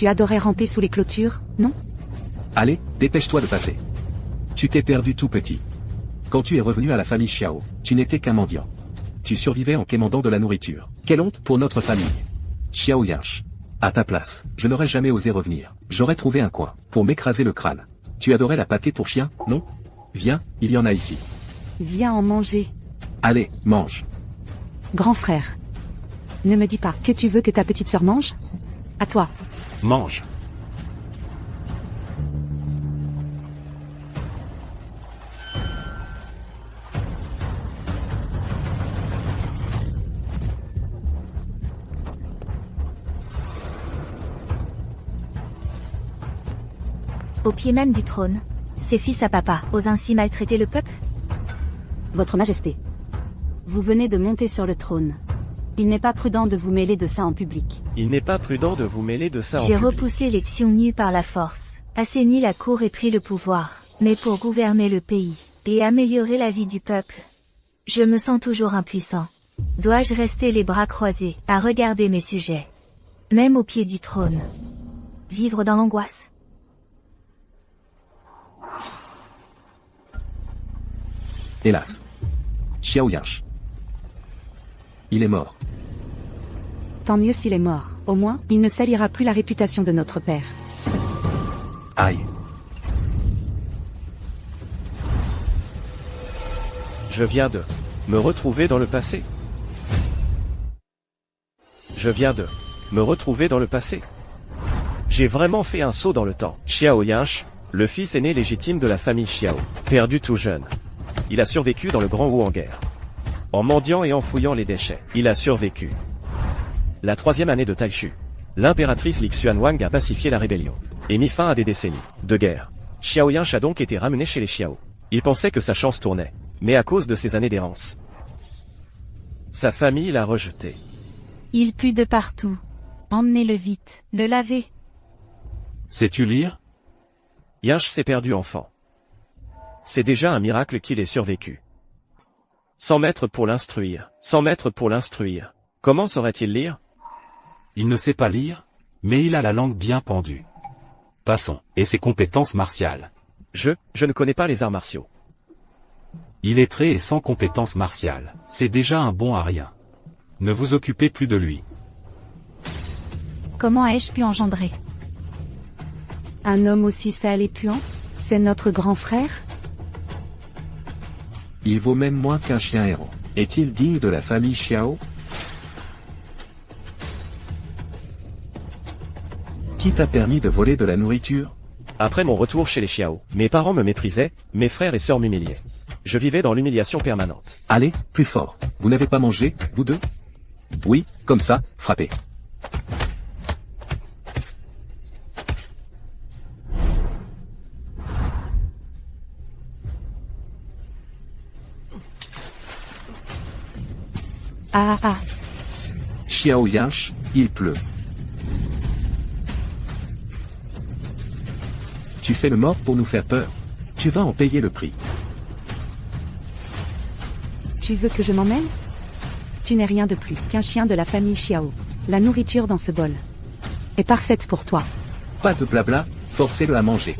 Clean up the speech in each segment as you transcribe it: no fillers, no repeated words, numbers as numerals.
Tu adorais ramper sous les clôtures, non? Allez, dépêche-toi de passer. Tu t'es perdu tout petit. Quand tu es revenu à la famille Xiao, tu n'étais qu'un mendiant. Tu survivais en quémandant de la nourriture. Quelle honte pour notre famille. Xiao Yansh. À ta place, je n'aurais jamais osé revenir. J'aurais trouvé un coin, pour m'écraser le crâne. Tu adorais la pâtée pour chien, non? Viens, il y en a ici. Viens en manger. Allez, mange. Grand frère. Ne me dis pas que tu veux que ta petite sœur mange? À toi. Mange. Au pied même du trône, ses fils à papa osent ainsi maltraiter le peuple? Votre Majesté. Vous venez de monter sur le trône. Il n'est pas prudent de vous mêler de ça en public. Il n'est pas prudent de vous mêler de ça en J'ai public. repoussé les Xiongnu par la force, assaini la cour et pris le pouvoir, mais pour gouverner le pays, et améliorer la vie du peuple. Je me sens toujours impuissant. Dois-je rester les bras croisés, à regarder mes sujets, même au pied du trône? Vivre dans l'angoisse? Hélas. Xiao Yansh. Il est mort. Tant mieux s'il est mort. Au moins, il ne salira plus la réputation de notre père. Aïe. Je viens de me retrouver dans le passé. Je viens de me retrouver dans le passé. J'ai vraiment fait un saut dans le temps. Xiao Yansh, le fils aîné légitime de la famille Xiao, perdu tout jeune. Il a survécu dans le Grand Wu en guerre. En mendiant et en fouillant les déchets, il a survécu. La 3e année de Taishu, l'impératrice Li Xuanwang a pacifié la rébellion et mis fin à des décennies de guerre. Xiao Yansh a donc été ramené chez les Xiao. Il pensait que sa chance tournait, mais à cause de ses années d'errance, sa famille l'a rejeté. Il pue de partout. Emmenez-le vite, le laver. Sais-tu lire? Yansh s'est perdu enfant. C'est déjà un miracle qu'il ait survécu. Sans maître pour l'instruire, sans maître pour l'instruire. Comment saurait-il lire? Il ne sait pas lire, mais il a la langue bien pendue. Passons, et ses compétences martiales. Je ne connais pas les arts martiaux. Illettré et sans compétences martiales, c'est déjà un bon à rien. Ne vous occupez plus de lui. Comment ai-je pu engendrer un homme aussi sale et puant? C'est notre grand frère? Il vaut même moins qu'un chien errant. Est-il digne de la famille Xiao? Qui t'a permis de voler de la nourriture? Après mon retour chez les Xiao, mes parents me méprisaient, mes frères et sœurs m'humiliaient. Je vivais dans l'humiliation permanente. Allez, plus fort. Vous n'avez pas mangé, vous deux? Oui, comme ça, frappez. Ah ah. Xiao Yansh, il pleut. Tu fais le mort pour nous faire peur. Tu vas en payer le prix. Tu veux que je m'emmène? Tu n'es rien de plus qu'un chien de la famille Xiao. La nourriture dans ce bol est parfaite pour toi. Pas de blabla, forcez-le à manger.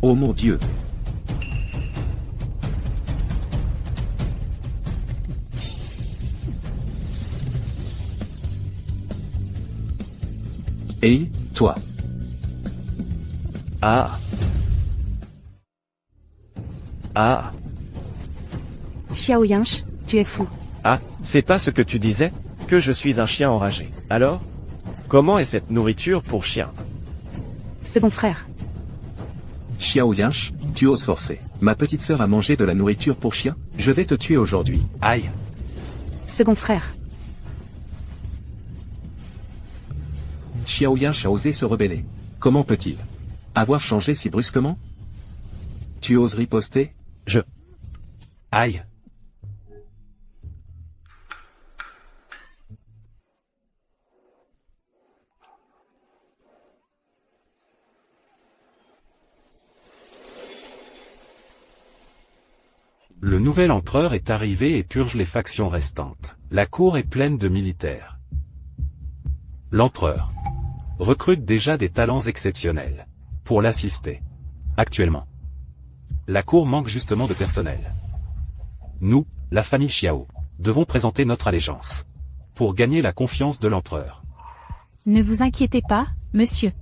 Oh mon Dieu. Hey, toi. Ah. Ah. Xiao Yansh, tu es fou. Ah, c'est pas ce que tu disais? Que je suis un chien enragé. Alors? Comment est cette nourriture pour chien? Second frère. Xiao Yansh, tu oses forcer ma petite sœur à manger de la nourriture pour chien? Je vais te tuer aujourd'hui. Aïe. Second frère. Xiao Yansh a osé se rebeller. Comment peut-il avoir changé si brusquement? Tu oses riposter? Aïe. Le nouvel empereur est arrivé et purge les factions restantes. La cour est pleine de militaires. L'empereur recrute déjà des talents exceptionnels pour l'assister. Actuellement, la cour manque justement de personnel. Nous, la famille Xiao, devons présenter notre allégeance pour gagner la confiance de l'empereur. Ne vous inquiétez pas, monsieur.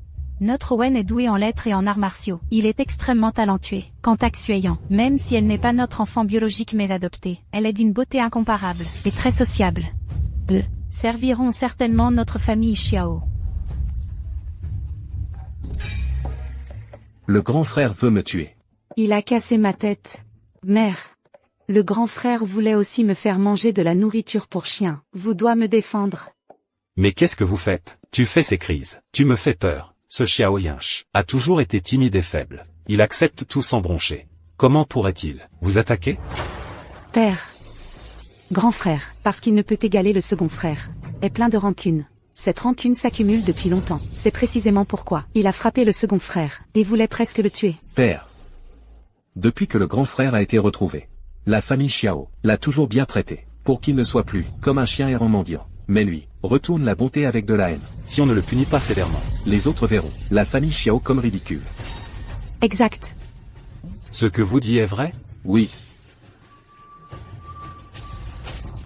Notre Wen est doué en lettres et en arts martiaux. Il est extrêmement talentueux. Quant à Xueyang, même si elle n'est pas notre enfant biologique mais adoptée, elle est d'une beauté incomparable et très sociable. Eux serviront certainement notre famille Xiao. Le grand frère veut me tuer. Il a cassé ma tête. Mère. Le grand frère voulait aussi me faire manger de la nourriture pour chien. Vous doit me défendre. Mais qu'est-ce que vous faites? Tu fais ces crises. Tu me fais peur. Ce Xiao Yinche a toujours été timide et faible. Il accepte tout sans broncher. Comment pourrait-il vous attaquer? Père. Grand frère, parce qu'il ne peut égaler le second frère, est plein de rancune. Cette rancune s'accumule depuis longtemps. C'est précisément pourquoi il a frappé le second frère et voulait presque le tuer. Père. Depuis que le grand frère a été retrouvé, la famille Xiao l'a toujours bien traité, pour qu'il ne soit plus comme un chien errant mendiant. Mais lui, retourne la bonté avec de la haine. Si on ne le punit pas sévèrement, Les autres verront la famille Xiao comme ridicule. Exact. ce que vous dites est vrai? Oui,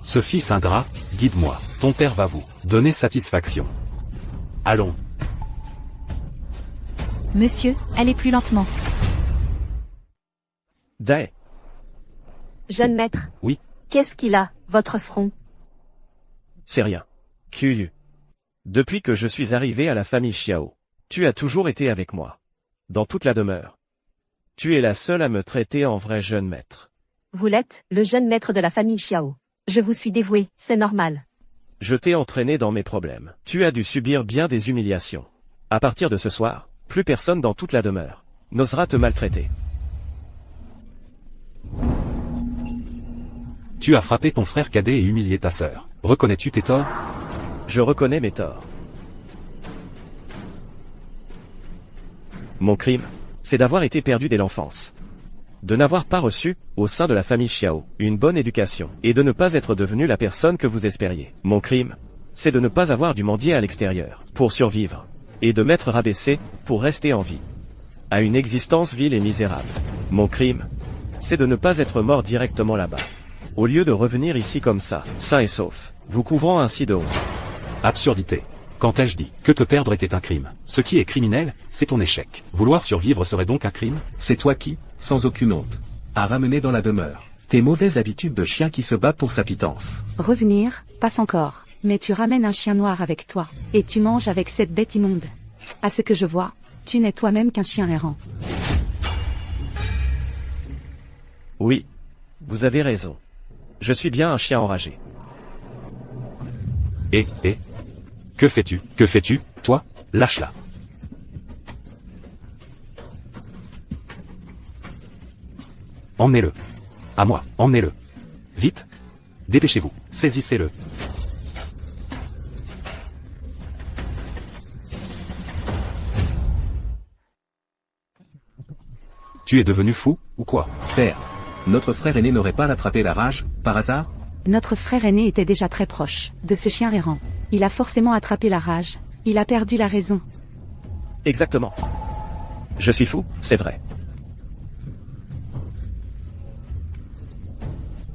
Ce fils ingrat, guide-moi. Ton père va vous donner satisfaction. Allons. Monsieur, allez plus lentement. Dae, Jeune maître. Oui. Qu'est-ce qu'il a, votre front? c'est rien. Kuyu. Depuis que je suis arrivé à la famille Xiao, tu as toujours été avec moi. Dans toute la demeure. Tu es la seule à me traiter en vrai jeune maître. Vous l'êtes, le jeune maître de la famille Xiao. Je vous suis dévoué, c'est normal. Je t'ai entraîné dans mes problèmes. Tu as dû subir bien des humiliations. À partir de ce soir, plus personne dans toute la demeure n'osera te maltraiter. Tu as frappé ton frère cadet et humilié ta sœur. Reconnais-tu tes torts? Je reconnais mes torts. Mon crime, c'est d'avoir été perdu dès l'enfance. De n'avoir pas reçu, au sein de la famille Xiao, une bonne éducation, et de ne pas être devenu la personne que vous espériez. Mon crime, c'est de ne pas avoir dû mendier à l'extérieur, pour survivre, et de m'être rabaissé, pour rester en vie, à une existence vile et misérable. Mon crime, c'est de ne pas être mort directement là-bas, au lieu de revenir ici comme ça, sain et sauf, vous couvrant ainsi de honte. Absurdité. Quand ai-je dit que te perdre était un crime? Ce qui est criminel, c'est ton échec. Vouloir survivre serait donc un crime? c'est toi qui, sans aucune honte, a ramené dans la demeure tes mauvaises habitudes de chien qui se bat pour sa pitance. Revenir, passe encore. Mais tu ramènes un chien noir avec toi, et tu manges avec cette bête immonde. À ce que je vois, tu n'es toi-même qu'un chien errant. Oui, vous avez raison. Je suis bien un chien enragé. Et, que fais-tu? Que fais-tu, toi? Lâche-la. Emmenez-le. À moi, emmenez-le. Vite. Dépêchez-vous, saisissez-le. Tu es devenu fou, ou quoi? Père. Notre frère aîné n'aurait pas rattrapé la rage, par hasard? Notre frère aîné était déjà très proche de ce chien errant. Il a forcément attrapé la rage. Il a perdu la raison. Exactement. Je suis fou, c'est vrai.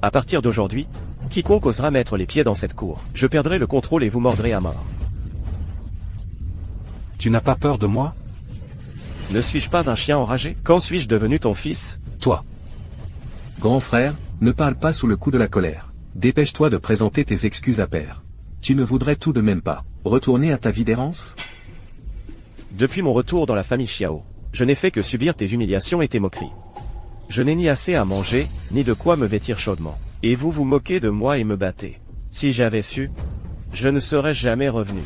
À partir d'aujourd'hui, quiconque osera mettre les pieds dans cette cour, je perdrai le contrôle et vous mordrez à mort. Tu n'as pas peur de moi? Ne suis-je pas un chien enragé? Quand suis-je devenu ton fils? Toi. Grand frère, ne parle pas sous le coup de la colère. Dépêche-toi de présenter tes excuses à père. Tu ne voudrais tout de même pas retourner à ta vie d'errance? Depuis mon retour dans la famille Xiao, je n'ai fait que subir tes humiliations et tes moqueries. Je n'ai ni assez à manger, ni de quoi me vêtir chaudement. Et vous vous moquez de moi et me battez. Si j'avais su, je ne serais jamais revenu.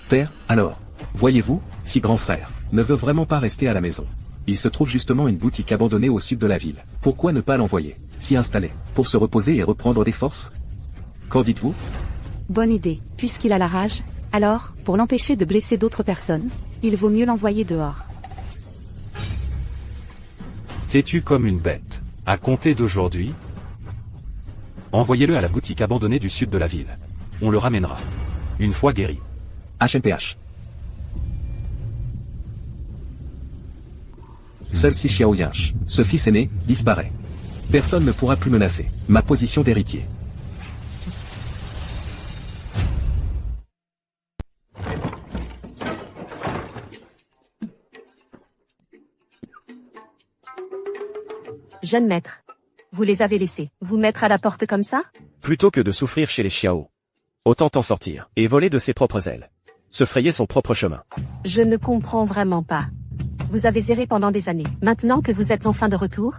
Père, alors, voyez-vous, si grand frère ne veut vraiment pas rester à la maison. Il se trouve justement une boutique abandonnée au sud de la ville. Pourquoi ne pas l'envoyer s'y installer, pour se reposer et reprendre des forces? Qu'en dites-vous? Bonne idée. Puisqu'il a la rage, alors, pour l'empêcher de blesser d'autres personnes, il vaut mieux l'envoyer dehors. Têtu comme une bête. À compter d'aujourd'hui, envoyez-le à la boutique abandonnée du sud de la ville. On le ramènera. Une fois guéri. HMPH. seul si Xiao Yinche, ce fils aîné, disparaît. Personne ne pourra plus menacer ma position d'héritier. Jeune maître. Vous les avez laissés vous mettre à la porte comme ça? Plutôt que de souffrir chez les Xiao. Autant en sortir, et voler de ses propres ailes. Se frayer son propre chemin. Je ne comprends vraiment pas. Vous avez erré pendant des années. Maintenant que vous êtes enfin de retour,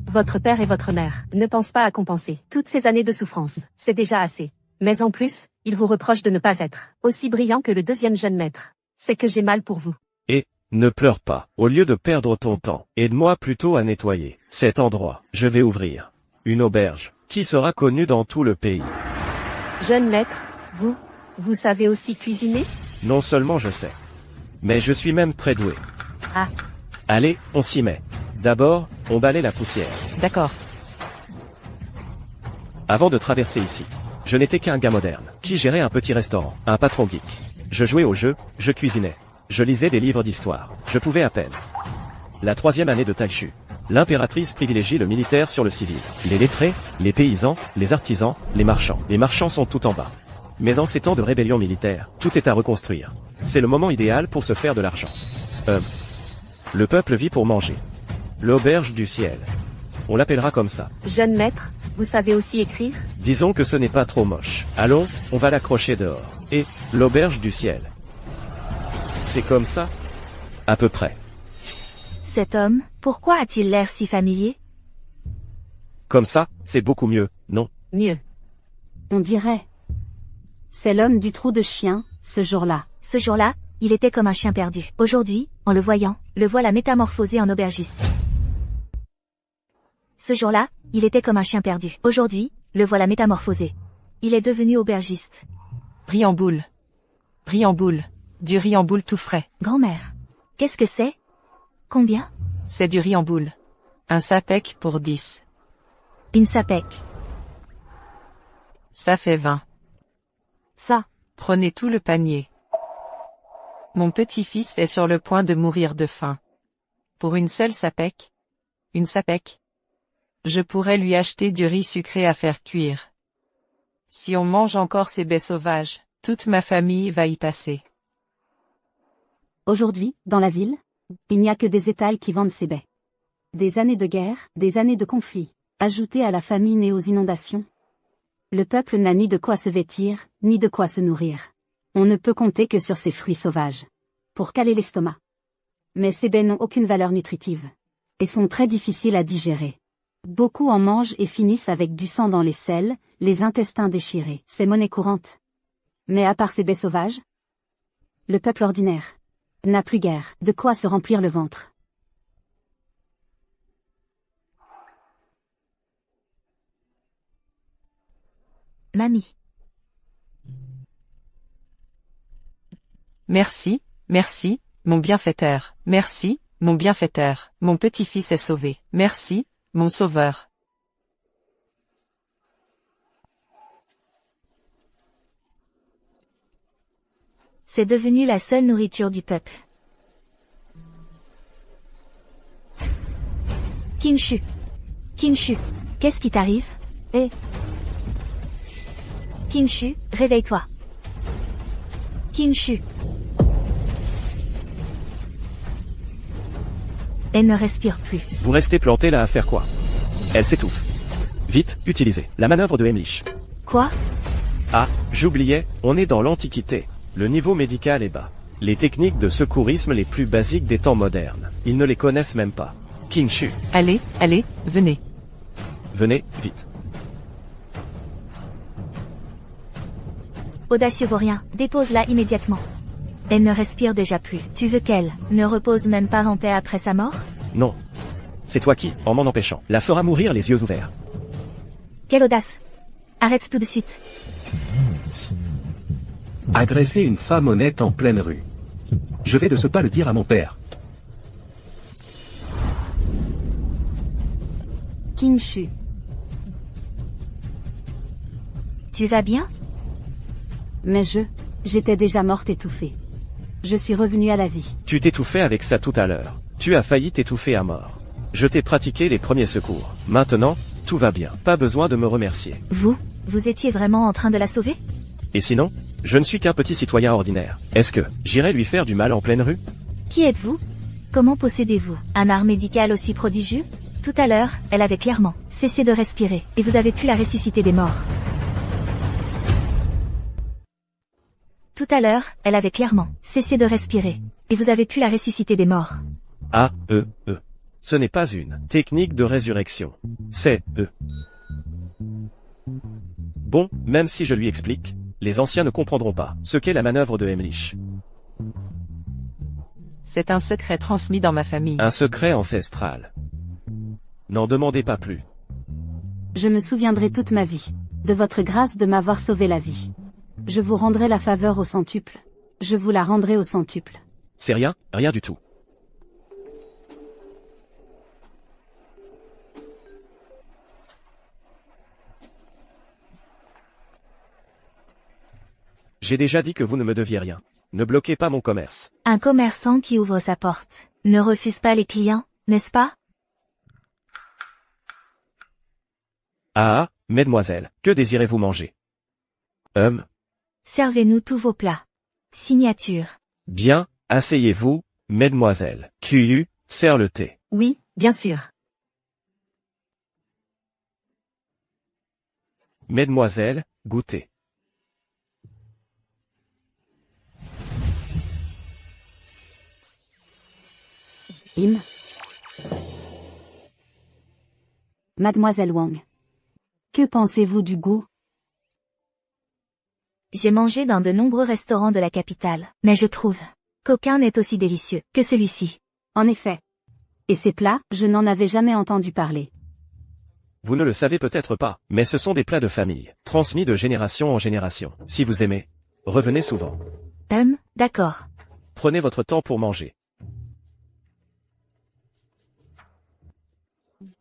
votre père et votre mère ne pensent pas à compenser toutes ces années de souffrance. C'est déjà assez. Mais en plus, ils vous reprochent de ne pas être aussi brillant que le deuxième jeune maître. C'est que j'ai mal pour vous. Et, ne pleure pas. Au lieu de perdre ton temps, aide-moi plutôt à nettoyer cet endroit. Je vais ouvrir une auberge qui sera connue dans tout le pays. Jeune maître, vous savez aussi cuisiner? Non seulement je sais, mais je suis même très doué. Ah. Allez, on s'y met. D'abord, on balaie la poussière. D'accord. Avant de traverser ici, je n'étais qu'un gars moderne, qui gérait un petit restaurant, un patron geek. Je jouais aux jeux, je cuisinais. Je lisais des livres d'histoire. Je pouvais à peine. La 3e année de Taishu. L'impératrice privilégie le militaire sur le civil. Les lettrés, les paysans, les artisans, les marchands. Les marchands sont tout en bas. Mais en ces temps de rébellion militaire, tout est à reconstruire. C'est le moment idéal pour se faire de l'argent. Le peuple vit pour manger. L'auberge du ciel. On l'appellera comme ça. Jeune maître, vous savez aussi écrire? Disons que ce n'est pas trop moche. Allons, on va l'accrocher dehors. Et, l'auberge du ciel. C'est comme ça? À peu près. Cet homme, pourquoi a-t-il l'air si familier? Comme ça, c'est beaucoup mieux, non? Mieux. On dirait. C'est l'homme du trou de chien, ce jour-là. Ce jour-là, il était comme un chien perdu. Aujourd'hui, en le voyant, le voilà métamorphosé en aubergiste. Ce jour-là, il était comme un chien perdu. Aujourd'hui, le voilà métamorphosé. Il est devenu aubergiste. Riz en boule. Riz en boule. Du riz en boule tout frais. Grand-mère. Qu'est-ce que c'est? Combien? C'est du riz en boule. Un sapek pour 10. Une sapek. Ça fait 20. Ça. Prenez tout le panier. Mon petit-fils est sur le point de mourir de faim. Pour une seule sapek? Une sapek? Je pourrais lui acheter du riz sucré à faire cuire. Si on mange encore ces baies sauvages, toute ma famille va y passer. Aujourd'hui, dans la ville, il n'y a que des étals qui vendent ces baies. Des années de guerre, des années de conflits, ajoutées à la famine et aux inondations. Le peuple n'a ni de quoi se vêtir, ni de quoi se nourrir. On ne peut compter que sur ces fruits sauvages. Pour caler l'estomac. Mais ces baies n'ont aucune valeur nutritive. Et sont très difficiles à digérer. Beaucoup en mangent et finissent avec du sang dans les selles, les intestins déchirés. C'est monnaie courante. Mais à part ces baies sauvages, le peuple ordinaire n'a plus guère de quoi se remplir le ventre. Mamie. Merci, merci, mon bienfaiteur. Merci, mon bienfaiteur. Mon petit-fils est sauvé. Merci, mon sauveur. C'est devenu la seule nourriture du peuple. Kinshu. Kinshu. Qu'est-ce qui t'arrive? Kinshu, réveille-toi. Kinshu. Elle ne respire plus. Vous restez planté là à faire quoi? Elle s'étouffe. Vite, utilisez la manœuvre de Heimlich. Quoi? Ah, j'oubliais, on est dans l'Antiquité. Le niveau médical est bas. Les techniques de secourisme les plus basiques des temps modernes, ils ne les connaissent même pas. Kinshu. Allez, allez, venez. Venez, vite. Audacieux vaurien, dépose-la immédiatement. Elle ne respire déjà plus. Tu veux qu'elle ne repose même pas en paix après sa mort? Non. C'est toi qui, en m'en empêchant, la fera mourir les yeux ouverts. Quelle audace! Arrête tout de suite. Agresser une femme honnête en pleine rue. Je vais de ce pas le dire à mon père. Kinshu. Tu vas bien? Mais j'étais déjà morte étouffée. Je suis revenue à la vie. Tu t'étouffais avec ça tout à l'heure. Tu as failli t'étouffer à mort. Je t'ai pratiqué les premiers secours. Maintenant, tout va bien. Pas besoin de me remercier. Vous étiez vraiment en train de la sauver? Et sinon, je ne suis qu'un petit citoyen ordinaire. Est-ce que j'irai lui faire du mal en pleine rue? Qui êtes-vous? Comment possédez-vous un art médical aussi prodigieux? Tout à l'heure, elle avait clairement cessé de respirer, et vous avez pu la ressusciter des morts. Tout à l'heure, elle avait clairement cessé de respirer, et vous avez pu la ressusciter des morts. Ah, Ce n'est pas une technique de résurrection. C'est, Bon, même si je lui explique, les anciens ne comprendront pas ce qu'est la manœuvre de Heimlich. C'est un secret transmis dans ma famille. Un secret ancestral. N'en demandez pas plus. Je me souviendrai toute ma vie de votre grâce de m'avoir sauvé la vie. Je vous rendrai la faveur au centuple. Je vous la rendrai au centuple. C'est rien, rien du tout. J'ai déjà dit que vous ne me deviez rien. Ne bloquez pas mon commerce. Un commerçant qui ouvre sa porte ne refuse pas les clients, n'est-ce pas? Ah, mesdemoiselles, que désirez-vous manger? Servez-nous tous vos plats. Signature. Bien, asseyez-vous, mesdemoiselles. QU, sers le thé. Oui, bien sûr. Mesdemoiselles, goûtez. Mademoiselle Wang. Que pensez-vous du goût? J'ai mangé dans de nombreux restaurants de la capitale, mais je trouve qu'aucun n'est aussi délicieux que celui-ci. En effet. Et ces plats, je n'en avais jamais entendu parler. Vous ne le savez peut-être pas, mais ce sont des plats de famille, transmis de génération en génération. Si vous aimez, revenez souvent. D'accord. Prenez votre temps pour manger.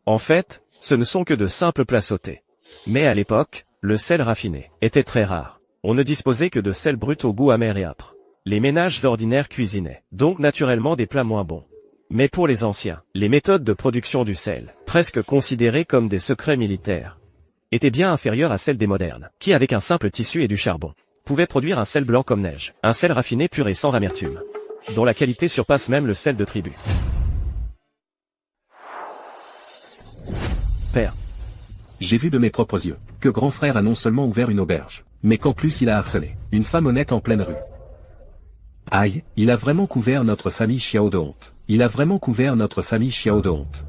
En fait, ce ne sont que de simples plats sautés. Mais à l'époque, le sel raffiné était très rare. On ne disposait que de sel brut au goût amer et âpre. Les ménages ordinaires cuisinaient, donc naturellement des plats moins bons. Mais pour les anciens, les méthodes de production du sel, presque considérées comme des secrets militaires, étaient bien inférieures à celles des modernes, qui avec un simple tissu et du charbon, pouvaient produire un sel blanc comme neige, un sel raffiné pur et sans amertume, dont la qualité surpasse même le sel de tribu. Père. J'ai vu de mes propres yeux que grand frère a non seulement ouvert une auberge, mais qu'en plus il a harcelé une femme honnête en pleine rue. Aïe, il a vraiment couvert notre famille Xiao de honte. Il a vraiment couvert notre famille Xiao de honte.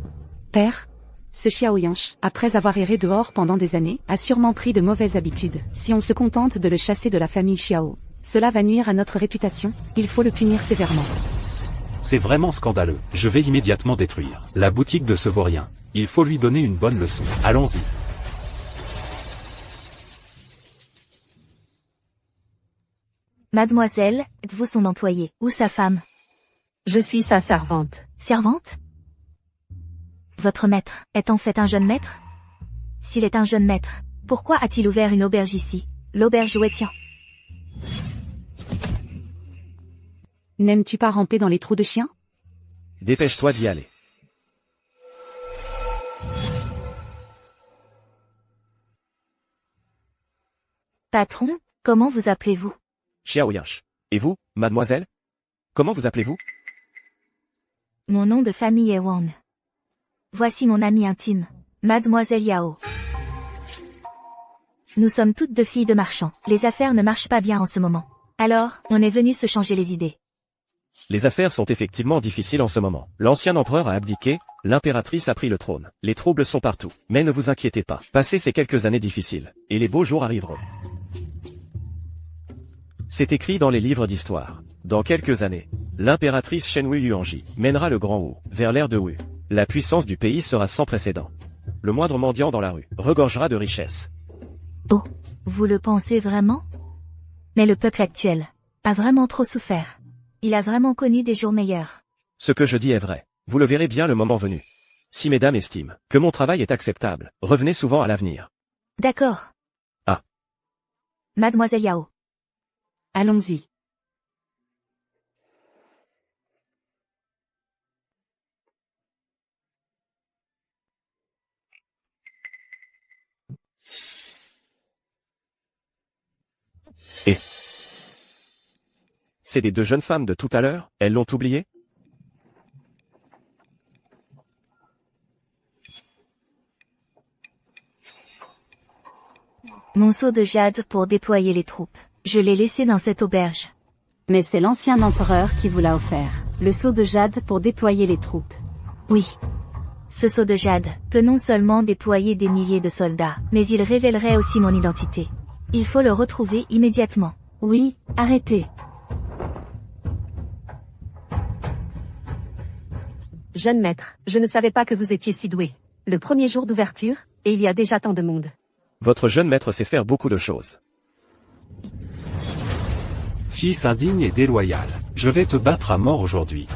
Père, ce Xiao Yansh, après avoir erré dehors pendant des années, a sûrement pris de mauvaises habitudes. Si on se contente de le chasser de la famille Xiao, cela va nuire à notre réputation, il faut le punir sévèrement. C'est vraiment scandaleux. Je vais immédiatement détruire la boutique de ce vaurien. Il faut lui donner une bonne leçon. Allons-y. Mademoiselle, êtes-vous son employée, ou sa femme? Je suis sa servante. Servante? Votre maître est en fait un jeune maître? S'il est un jeune maître, pourquoi a-t-il ouvert une auberge ici, l'auberge où est tien? N'aimes-tu pas ramper dans les trous de chien? Dépêche-toi d'y aller. Patron, comment vous appelez-vous? Xiao Yansh. Et vous, mademoiselle? Comment vous appelez-vous? Mon nom de famille est Wang. Voici mon amie intime, Mademoiselle Yao. Nous sommes toutes deux filles de marchands. Les affaires ne marchent pas bien en ce moment. Alors, on est venu se changer les idées. Les affaires sont effectivement difficiles en ce moment. L'ancien empereur a abdiqué, l'impératrice a pris le trône. Les troubles sont partout. Mais ne vous inquiétez pas. Passez ces quelques années difficiles, et les beaux jours arriveront. C'est écrit dans les livres d'histoire. Dans quelques années, l'impératrice Shenhui Yuanji mènera le Grand Wu vers l'ère de Wu. La puissance du pays sera sans précédent. Le moindre mendiant dans la rue regorgera de richesses. Oh, vous le pensez vraiment? Mais le peuple actuel a vraiment trop souffert. Il a vraiment connu des jours meilleurs. Ce que je dis est vrai. Vous le verrez bien le moment venu. Si mesdames estiment que mon travail est acceptable, revenez souvent à l'avenir. D'accord. Ah. Mademoiselle Yao. Allons-y. Et c'est des deux jeunes femmes de tout à l'heure, elles l'ont oublié? Mon seau de jade pour déployer les troupes. Je l'ai laissé dans cette auberge. Mais c'est l'ancien empereur qui vous l'a offert. Le sceau de jade pour déployer les troupes. Oui. Ce seau de jade peut non seulement déployer des milliers de soldats, mais il révélerait aussi mon identité. Il faut le retrouver immédiatement. Oui, arrêtez. Jeune maître, je ne savais pas que vous étiez si doué. Le premier jour d'ouverture, et il y a déjà tant de monde. Votre jeune maître sait faire beaucoup de choses. Fils indigne et déloyal, je vais te battre à mort aujourd'hui.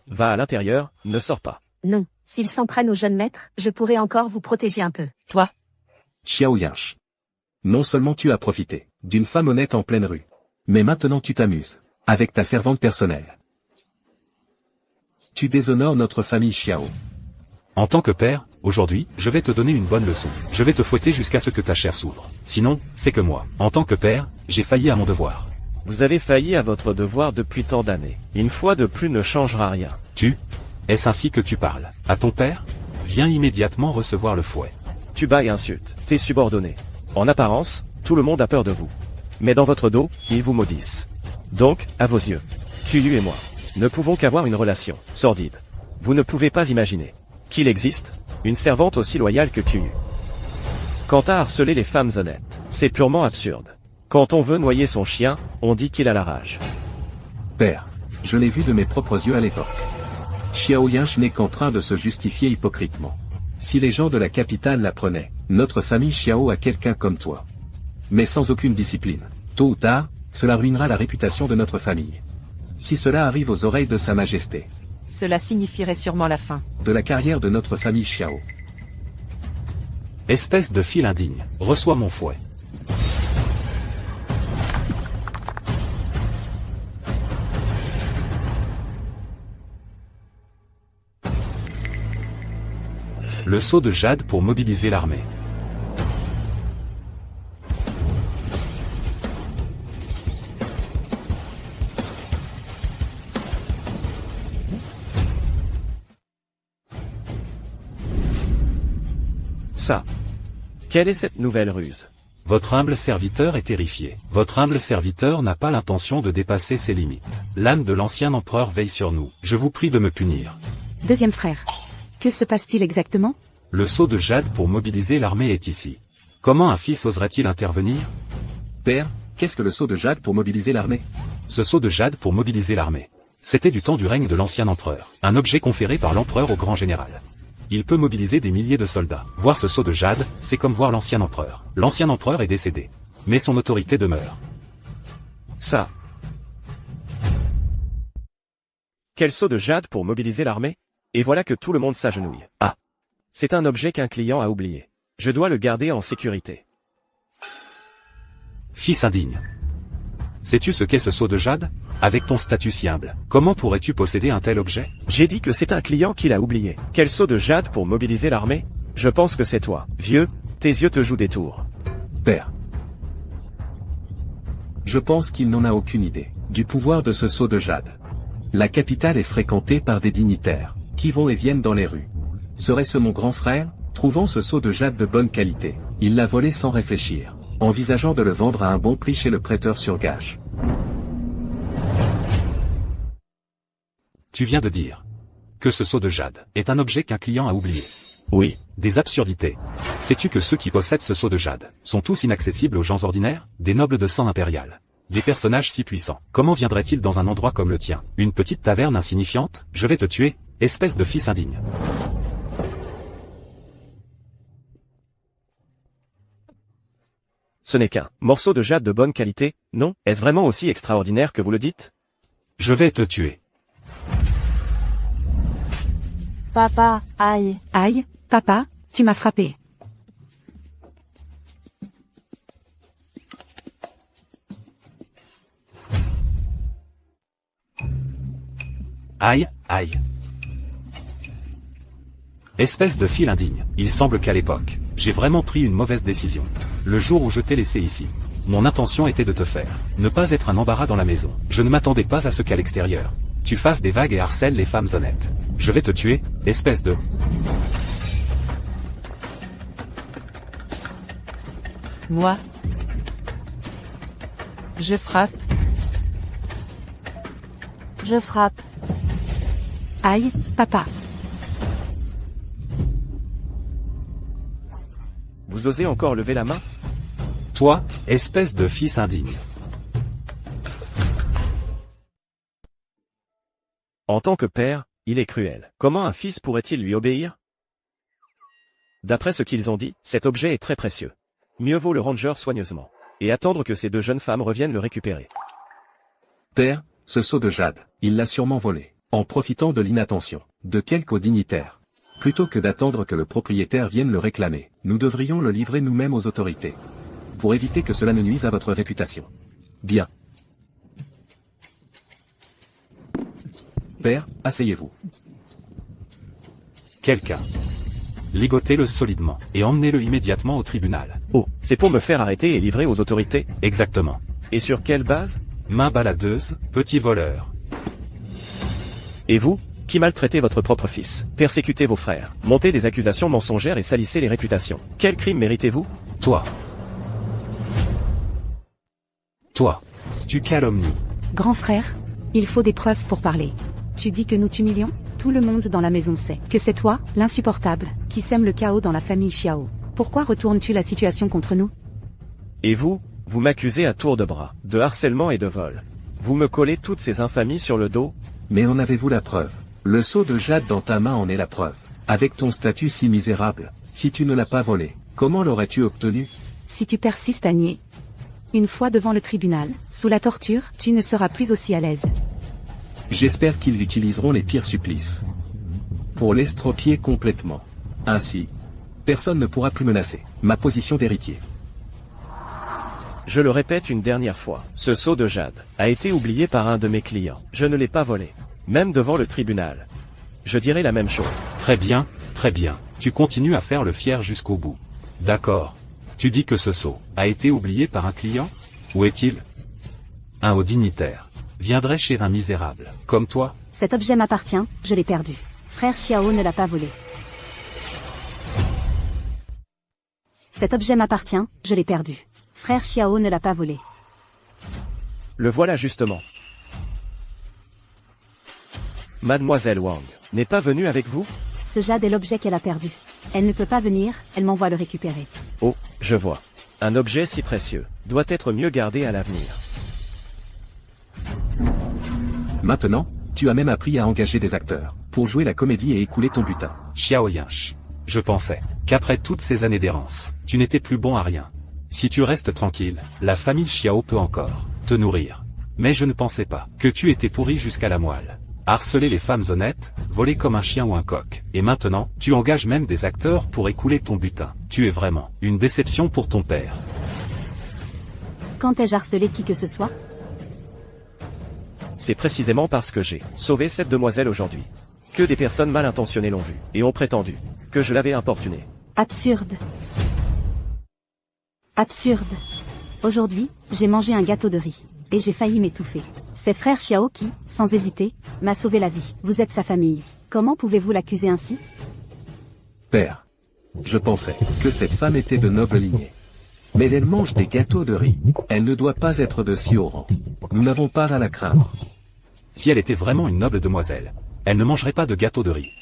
Va à l'intérieur, ne sors pas. Non, s'ils s'en prennent au jeune maître, je pourrais encore vous protéger un peu. Toi, Xiao Yinche. Non seulement tu as profité d'une femme honnête en pleine rue, mais maintenant tu t'amuses avec ta servante personnelle. Tu déshonores notre famille Xiao. En tant que père, aujourd'hui, je vais te donner une bonne leçon. Je vais te fouetter jusqu'à ce que ta chair s'ouvre. Sinon, c'est que moi, en tant que père, j'ai failli à mon devoir. Vous avez failli à votre devoir depuis tant d'années. Une fois de plus ne changera rien. Est-ce ainsi que tu parles à ton père? Viens immédiatement recevoir le fouet. Tu bats et insultes tes subordonnés. En apparence, tout le monde a peur de vous. Mais dans votre dos, ils vous maudissent. Donc, à vos yeux, Kuyu et moi ne pouvons qu'avoir une relation sordide. Vous ne pouvez pas imaginer qu'il existe une servante aussi loyale que Kuyu. Quant à harceler les femmes honnêtes, c'est purement absurde. Quand on veut noyer son chien, on dit qu'il a la rage. Père, je l'ai vu de mes propres yeux à l'époque. Xiao Yinche n'est qu'en train de se justifier hypocritement. Si les gens de la capitale l'apprenaient, notre famille Xiao a quelqu'un comme toi. Mais sans aucune discipline. Tôt ou tard, cela ruinera la réputation de notre famille. Si cela arrive aux oreilles de Sa Majesté, cela signifierait sûrement la fin. de la carrière de notre famille Xiao. Espèce de fil indigne, reçois mon fouet. Le sceau de jade pour mobiliser l'armée. Ça. Quelle est cette nouvelle ruse? Votre humble serviteur est terrifié. Votre humble serviteur n'a pas l'intention de dépasser ses limites. L'âme de l'ancien empereur veille sur nous. Je vous prie de me punir. Deuxième frère. Que se passe-t-il exactement? Le sceau de jade pour mobiliser l'armée est ici. Comment un fils oserait-il intervenir? Père, qu'est-ce que le sceau de jade pour mobiliser l'armée? Ce sceau de jade pour mobiliser l'armée. C'était du temps du règne de l'ancien empereur. Un objet conféré par l'empereur au grand général. Il peut mobiliser des milliers de soldats. Voir ce sceau de jade, c'est comme voir l'ancien empereur. L'ancien empereur est décédé. Mais son autorité demeure. Ça. Quel sceau de jade pour mobiliser l'armée? Et voilà que tout le monde s'agenouille. Ah. C'est un objet qu'un client a oublié. Je dois le garder en sécurité. Fils indigne. Sais-tu ce qu'est ce sceau de jade? Avec ton statut si humble, comment pourrais-tu posséder un tel objet? J'ai dit que c'est un client qui l'a oublié. Quel sceau de jade pour mobiliser l'armée? Je pense que c'est toi. Vieux, tes yeux te jouent des tours. Père. Je pense qu'il n'en a aucune idée du pouvoir de ce sceau de jade. La capitale est fréquentée par des dignitaires qui vont et viennent dans les rues. Serait-ce mon grand frère? Trouvant ce sceau de jade de bonne qualité, il l'a volé sans réfléchir, envisageant de le vendre à un bon prix chez le prêteur sur gage. Tu viens de dire que ce sceau de jade est un objet qu'un client a oublié. Oui. Des absurdités. Sais-tu que ceux qui possèdent ce sceau de jade sont tous inaccessibles aux gens ordinaires? Des nobles de sang impérial. Des personnages si puissants. Comment viendraient-ils dans un endroit comme le tien? Une petite taverne insignifiante? Je vais te tuer, espèce de fils indigne. Ce n'est qu'un morceau de jade de bonne qualité, non? Est-ce vraiment aussi extraordinaire que vous le dites? Je vais te tuer. Papa, aïe. Aïe, papa, tu m'as frappé. Aïe, aïe. Espèce de fille indigne. Il semble qu'à l'époque, j'ai vraiment pris une mauvaise décision. Le jour où je t'ai laissé ici. Mon intention était de te faire ne pas être un embarras dans la maison. Je ne m'attendais pas à ce qu'à l'extérieur, tu fasses des vagues et harcèles les femmes honnêtes. Je vais te tuer, espèce de... Moi. Je frappe. Je frappe. Aïe, papa. Vous osez encore lever la main? Toi, espèce de fils indigne. En tant que père, il est cruel. Comment un fils pourrait-il lui obéir? D'après ce qu'ils ont dit, cet objet est très précieux. Mieux vaut le ranger soigneusement. Et attendre que ces deux jeunes femmes reviennent le récupérer. Père, ce seau de jade, il l'a sûrement volé, en profitant de l'inattention de quelque dignitaire. Plutôt que d'attendre que le propriétaire vienne le réclamer, nous devrions le livrer nous-mêmes aux autorités. Pour éviter que cela ne nuise à votre réputation. Bien. Père, asseyez-vous. Quelqu'un. Ligotez-le solidement, et emmenez-le immédiatement au tribunal. Oh, c'est pour me faire arrêter et livrer aux autorités? Exactement. Et sur quelle base? Main baladeuse, petit voleur. Et vous, qui maltraitez votre propre fils, persécutez vos frères, montez des accusations mensongères et salissez les réputations. Quel crime méritez-vous? Toi. Toi. Tu calomnies. Grand frère, il faut des preuves pour parler. Tu dis que nous t'humilions? Tout le monde dans la maison sait que c'est toi, l'insupportable, qui sème le chaos dans la famille Xiao. Pourquoi retournes-tu la situation contre nous? Et vous, vous m'accusez à tour de bras, de harcèlement et de vol. Vous me collez toutes ces infamies sur le dos? Mais en avez-vous la preuve? Le seau de jade dans ta main en est la preuve. Avec ton statut si misérable, si tu ne l'as pas volé, comment l'aurais-tu obtenu? Si tu persistes à nier, une fois devant le tribunal, sous la torture, tu ne seras plus aussi à l'aise. J'espère qu'ils utiliseront les pires supplices pour l'estropier complètement. Ainsi, personne ne pourra plus menacer ma position d'héritier. Je le répète une dernière fois, ce seau de jade a été oublié par un de mes clients. Je ne l'ai pas volé. Même devant le tribunal. Je dirai la même chose. Très bien, très bien. Tu continues à faire le fier jusqu'au bout. D'accord. Tu dis que ce seau a été oublié par un client? Où est-il? Un haut dignitaire viendrait chez un misérable, comme toi? Cet objet m'appartient, je l'ai perdu. Frère Xiao ne l'a pas volé. Cet objet m'appartient, je l'ai perdu. Frère Xiao ne l'a pas volé. Le voilà justement. Mademoiselle Wang n'est pas venue avec vous? Ce jade est l'objet qu'elle a perdu. Elle ne peut pas venir, elle m'envoie le récupérer. Oh, je vois. Un objet si précieux doit être mieux gardé à l'avenir. Maintenant, tu as même appris à engager des acteurs pour jouer la comédie et écouler ton butin. Xiao Yinche. Je pensais qu'après toutes ces années d'errance, tu n'étais plus bon à rien. Si tu restes tranquille, la famille Xiao peut encore te nourrir. Mais je ne pensais pas que tu étais pourri jusqu'à la moelle. Harceler les femmes honnêtes, voler comme un chien ou un coq. Et maintenant, tu engages même des acteurs pour écouler ton butin. Tu es vraiment une déception pour ton père. Quand ai-je harcelé qui que ce soit? C'est précisément parce que j'ai sauvé cette demoiselle aujourd'hui que des personnes mal intentionnées l'ont vue et ont prétendu que je l'avais importunée. Absurde. Absurde. Aujourd'hui, j'ai mangé un gâteau de riz. Et j'ai failli m'étouffer. C'est frère Xiao qui, sans hésiter, m'a sauvé la vie. Vous êtes sa famille. Comment pouvez-vous l'accuser ainsi? Père, je pensais que cette femme était de noble lignée. Mais elle mange des gâteaux de riz. Elle ne doit pas être de si haut rang. Nous n'avons pas à la craindre. Si elle était vraiment une noble demoiselle, elle ne mangerait pas de gâteau de riz.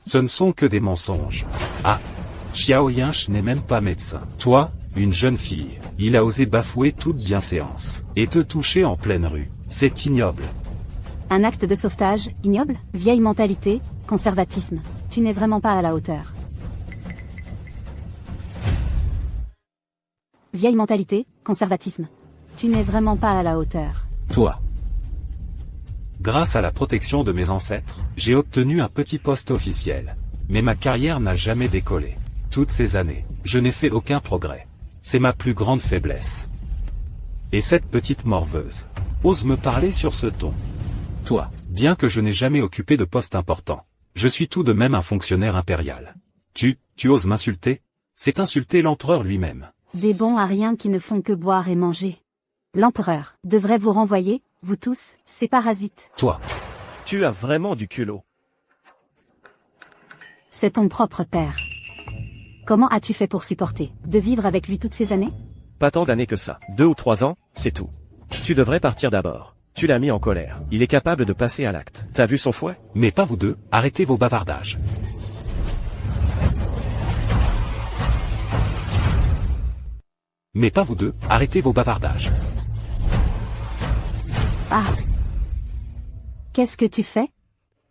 Ce ne sont que des mensonges. Ah, Xiao Yinche n'est même pas médecin. Toi, une jeune fille, il a osé bafouer toute bienséance et te toucher en pleine rue. C'est ignoble. Un acte de sauvetage, ignoble, vieille mentalité, conservatisme. Tu n'es vraiment pas à la hauteur. Vieille mentalité, conservatisme. Tu n'es vraiment pas à la hauteur. Toi. Grâce à la protection de mes ancêtres, j'ai obtenu un petit poste officiel. Mais ma carrière n'a jamais décollé. Toutes ces années, je n'ai fait aucun progrès. C'est ma plus grande faiblesse. Et cette petite morveuse ose me parler sur ce ton. Toi, bien que je n'ai jamais occupé de poste important, Je suis tout de même un fonctionnaire impérial. Tu oses m'insulter? C'est insulter l'empereur lui-même. Des bons à rien qui ne font que boire et manger. L'empereur devrait vous renvoyer, vous tous, ces parasites. Toi, Tu as vraiment du culot. C'est ton propre père. Comment as-tu fait pour supporter de vivre avec lui toutes ces années? Pas tant d'années que ça. 2 ou 3 ans, c'est tout. Tu devrais partir d'abord. Tu l'as mis en colère. Il est capable de passer à l'acte. T'as vu son fouet? mais pas vous deux, arrêtez vos bavardages. Mais pas vous deux, arrêtez vos bavardages. Ah. Qu'est-ce que tu fais?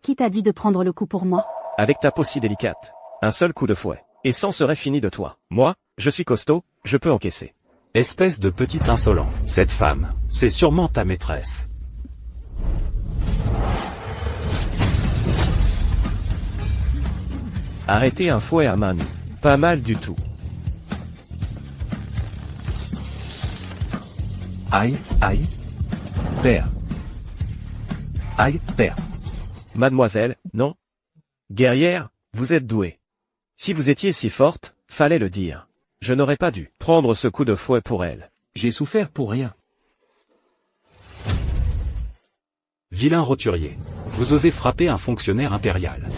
Qui t'a dit de prendre le coup pour moi? Avec ta peau si délicate. Un seul coup de fouet. Et c'en serait fini de toi. Moi, je suis costaud, je peux encaisser. Espèce de petit insolent. Cette femme, c'est sûrement ta maîtresse. Arrêtez un fouet à main nue. Pas mal du tout. Aïe, aïe. Père. Aïe, père. Mademoiselle, non? Guerrière, vous êtes douée. Si vous étiez si forte, fallait le dire. Je n'aurais pas dû prendre ce coup de fouet pour elle. J'ai souffert pour rien. Vilain roturier. Vous osez frapper un fonctionnaire impérial.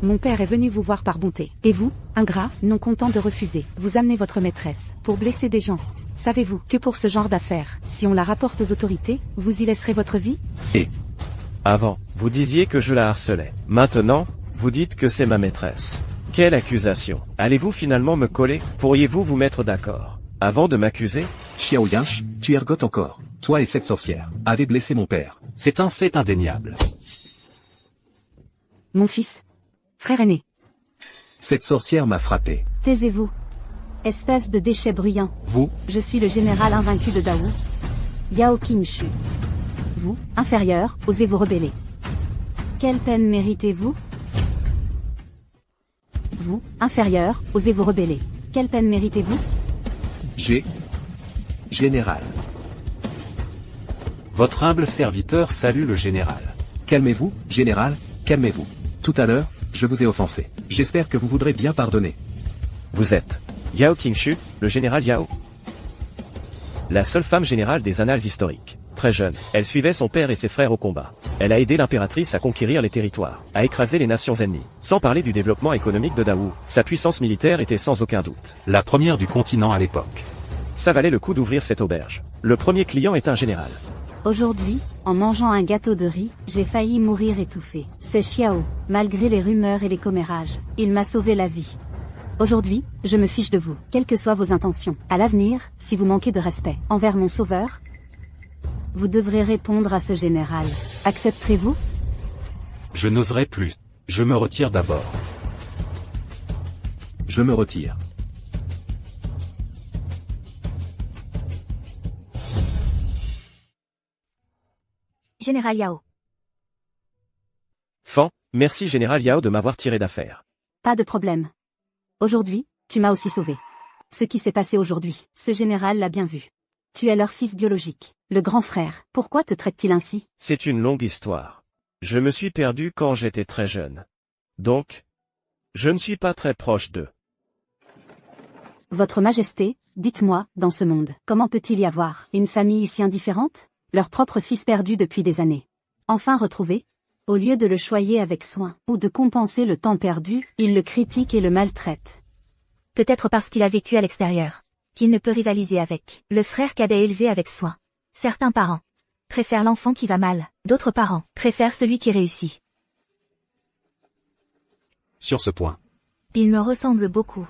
Mon père est venu vous voir par bonté. Et vous, ingrat, non content de refuser, vous amenez votre maîtresse pour blesser des gens. Savez-vous que pour ce genre d'affaires, si on la rapporte aux autorités, vous y laisserez votre vie? Avant, vous disiez que je la harcelais. Maintenant, vous dites que c'est ma maîtresse. Quelle accusation. Allez-vous finalement me coller? Pourriez-vous vous mettre d'accord avant de m'accuser? Xiao Yinche, tu ergotes encore. Toi et cette sorcière avez blessé mon père. C'est un fait indéniable. Mon fils. Frère aîné. Cette sorcière m'a frappé. Taisez-vous. Espèce de déchet bruyant. Vous, Je suis le général invaincu de Dao. Yao Qingshu. Vous, inférieur, osez vous rebeller. Quelle peine méritez-vous? Vous, inférieur, osez vous rebeller. Quelle peine méritez-vous? Général. Votre humble serviteur salue le général. Calmez-vous, général, calmez-vous. Tout à l'heure, je vous ai offensé. J'espère que vous voudrez bien pardonner. Vous êtes Yao Qingshu, le général Yao. La seule femme générale des annales historiques. Très jeune, elle suivait son père et ses frères au combat. Elle a aidé l'impératrice à conquérir les territoires, à écraser les nations ennemies. Sans parler du développement économique de Dao, sa puissance militaire était sans aucun doute. La première du continent à l'époque. Ça valait le coup d'ouvrir cette auberge. Le premier client est un général. Aujourd'hui, en mangeant un gâteau de riz, j'ai failli mourir étouffé. C'est Xiao, malgré les rumeurs et les commérages. Il m'a sauvé la vie. Aujourd'hui, je me fiche de vous, quelles que soient vos intentions. À l'avenir, si vous manquez de respect envers mon sauveur, vous devrez répondre à ce général. Accepterez-vous? Je n'oserai plus. Je me retire d'abord. Je me retire. Général Yao. Fan, merci général Yao de m'avoir tiré d'affaire. Pas de problème. Aujourd'hui, tu m'as aussi sauvé. Ce qui s'est passé aujourd'hui, ce général l'a bien vu. Tu es leur fils biologique, le grand frère. Pourquoi te traite-t-il ainsi? C'est une longue histoire. Je me suis perdu quand j'étais très jeune. Donc, je ne suis pas très proche d'eux. Votre Majesté, dites-moi, dans ce monde, comment peut-il y avoir une famille si indifférente? Leur propre fils perdu depuis des années. Enfin retrouvé? Au lieu de le choyer avec soin, ou de compenser le temps perdu, ils le critiquent et le maltraitent. Peut-être parce qu'il a vécu à l'extérieur, qu'il ne peut rivaliser avec le frère cadet élevé avec soin. Certains parents préfèrent l'enfant qui va mal, d'autres parents préfèrent celui qui réussit. Sur ce point, Il me ressemble beaucoup.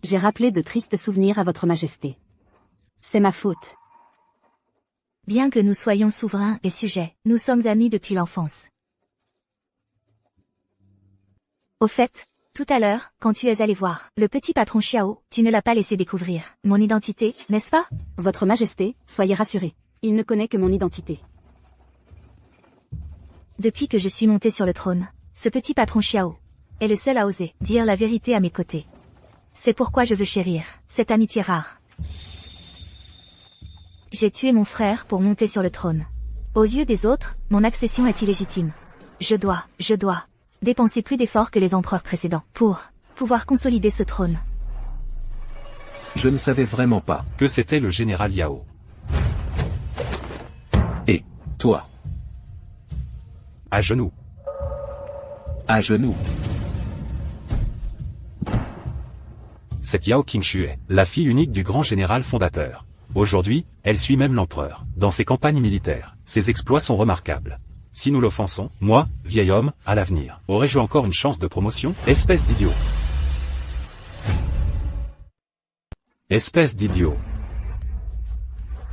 J'ai rappelé de tristes souvenirs à votre Majesté. C'est ma faute. Bien que nous soyons souverains et sujets, nous sommes amis depuis l'enfance. Au fait, tout à l'heure, quand tu es allé voir le petit patron Xiao, tu ne l'as pas laissé découvrir mon identité, n'est-ce pas? Votre Majesté, soyez rassurée. Il ne connaît que mon identité. Depuis que je suis monté sur le trône, ce petit patron Xiao est le seul à oser dire la vérité à mes côtés. C'est pourquoi je veux chérir cette amitié rare. J'ai tué mon frère pour monter sur le trône. Aux yeux des autres, mon accession est illégitime. Je dois dépenser plus d'efforts que les empereurs précédents pour pouvoir consolider ce trône. Je ne savais vraiment pas. Que c'était le général Yao. Et, toi, À genoux. à genoux. C'est Yao Qingxue, la fille unique du grand général fondateur. Aujourd'hui, elle suit même l'empereur. Dans ses campagnes militaires, ses exploits sont remarquables. Si nous l'offensons, moi, vieil homme, à l'avenir, aurais-je encore une chance de promotion? Espèce d'idiot. Espèce d'idiot.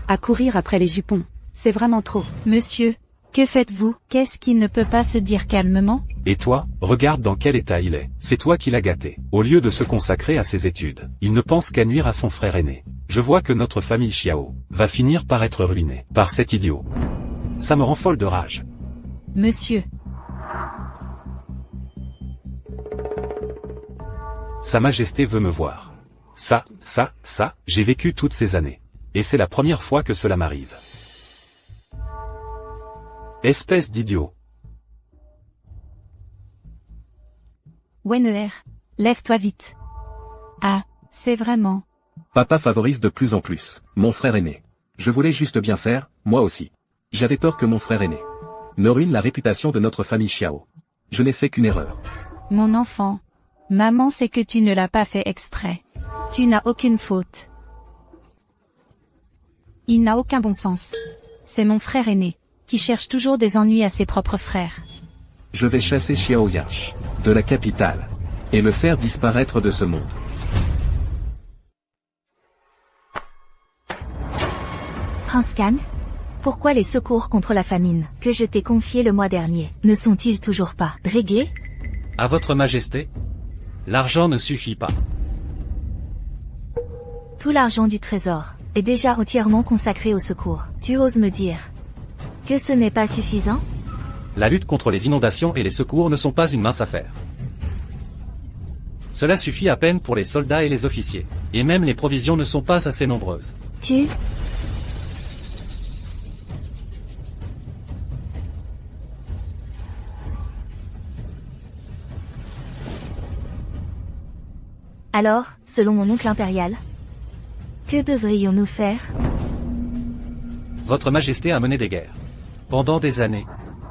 À courir après les jupons, c'est vraiment trop. Monsieur, que faites-vous? Qu'est-ce qui ne peut pas se dire calmement? Et toi, regarde dans quel état il est. C'est toi qui l'as gâté. Au lieu de se consacrer à ses études, il ne pense qu'à nuire à son frère aîné. Je vois que notre famille Xiao va finir par être ruinée par cet idiot. Ça me rend folle de rage. Monsieur, Sa Majesté veut me voir. Ça, j'ai vécu toutes ces années. Et c'est la première fois que cela m'arrive. Espèce d'idiot. Wenner, lève-toi vite. Ah, c'est vraiment. Papa favorise de plus en plus mon frère aîné. Je voulais juste bien faire, moi aussi. J'avais peur que mon frère aîné me ruine la réputation de notre famille Xiao. Je n'ai fait qu'une erreur. Mon enfant. Maman sait que tu ne l'as pas fait exprès. Tu n'as aucune faute. Il n'a aucun bon sens. C'est mon frère aîné, qui cherche toujours des ennuis à ses propres frères. Je vais chasser Xiao Yash de la capitale et le faire disparaître de ce monde. Prince Kang, pourquoi les secours contre la famine que je t'ai confiés le mois dernier ne sont-ils toujours pas réglés? À votre majesté, l'argent ne suffit pas. Tout l'argent du trésor est déjà entièrement consacré au secours. Tu oses me dire que ce n'est pas suffisant? La lutte contre les inondations et les secours ne sont pas une mince affaire. Cela suffit à peine pour les soldats et les officiers. Et même les provisions ne sont pas assez nombreuses. Alors, selon mon oncle impérial, que devrions-nous faire? Votre majesté a mené des guerres. Pendant des années,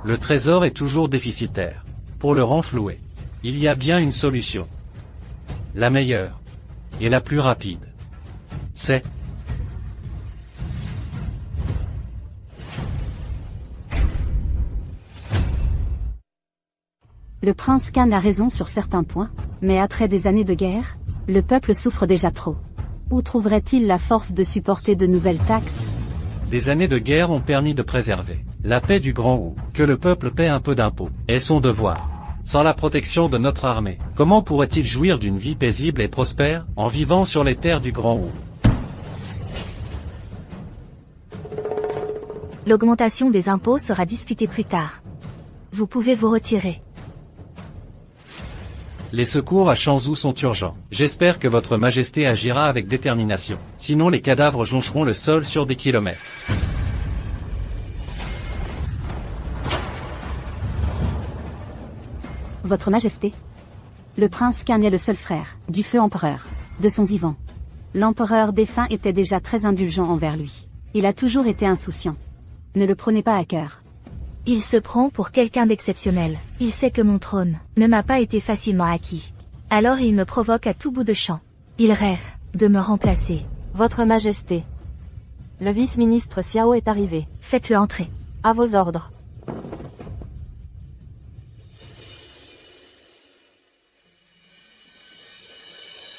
le trésor est toujours déficitaire. Pour le renflouer, il y a bien une solution. La meilleure, et la plus rapide. C'est... Le prince Khan a raison sur certains points, mais après des années de guerre, le peuple souffre déjà trop. Où trouverait-il la force de supporter de nouvelles taxes? Des années de guerre ont permis de préserver la paix du Grand Wu, que le peuple paie un peu d'impôts, est son devoir. Sans la protection de notre armée, comment pourrait-il jouir d'une vie paisible et prospère, en vivant sur les terres du Grand Wu? L'augmentation des impôts sera discutée plus tard. Vous pouvez vous retirer. Les secours à Shanzhou sont urgents. J'espère que votre majesté agira avec détermination. Sinon les cadavres joncheront le sol sur des kilomètres. Votre majesté. Le prince Khan est le seul frère du feu empereur, de son vivant. L'empereur défunt était déjà très indulgent envers lui. Il a toujours été insouciant. Ne le prenez pas à cœur. Il se prend pour quelqu'un d'exceptionnel. Il sait que mon trône ne m'a pas été facilement acquis. Alors il me provoque à tout bout de champ. Il rêve de me remplacer. Votre Majesté. Le vice-ministre Xiao est arrivé. Faites-le entrer. À vos ordres.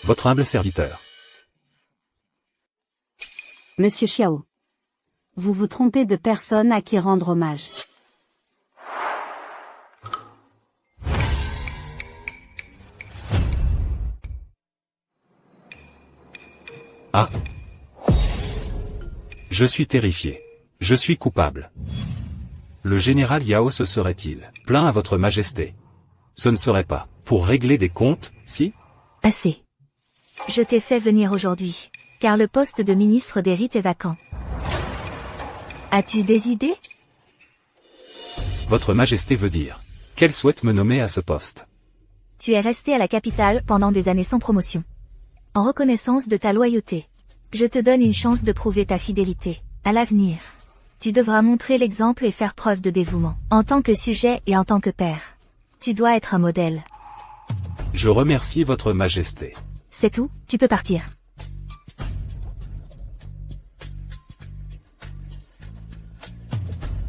Votre humble serviteur. Monsieur Xiao. Vous vous trompez de personne à qui rendre hommage. Ah. Je suis terrifié. Je suis coupable. Le général Yao se serait-il plaint à votre majesté? Ce ne serait pas pour régler des comptes, si? Assez. Je t'ai fait venir aujourd'hui, car le poste de ministre des rites est vacant. As-tu des idées? Votre majesté veut dire qu'elle souhaite me nommer à ce poste. Tu es resté à la capitale pendant des années sans promotion. En reconnaissance de ta loyauté, je te donne une chance de prouver ta fidélité. À l'avenir, tu devras montrer l'exemple et faire preuve de dévouement. En tant que sujet et en tant que père, tu dois être un modèle. Je remercie votre majesté. C'est tout, tu peux partir.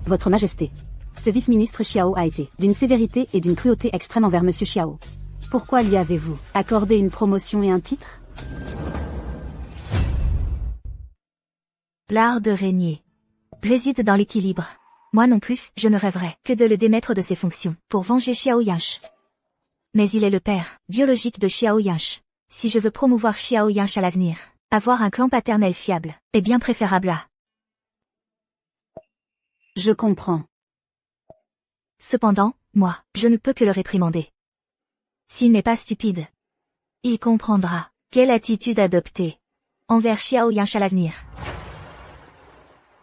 Votre Majesté. Ce vice-ministre Xiao a été d'une sévérité et d'une cruauté extrême envers Monsieur Xiao. Pourquoi lui avez-vous accordé une promotion et un titre? L'art de régner réside dans l'équilibre. Moi non plus, je ne rêverais que de le démettre de ses fonctions pour venger Xiao Yansh. Mais il est le père biologique de Xiao Yansh. Si je veux promouvoir Xiao Yansh à l'avenir, avoir un clan paternel fiable est bien préférable à... Je comprends. Cependant, moi, je ne peux que le réprimander. S'il n'est pas stupide, il comprendra quelle attitude adopter envers Xiao Yansh à l'avenir.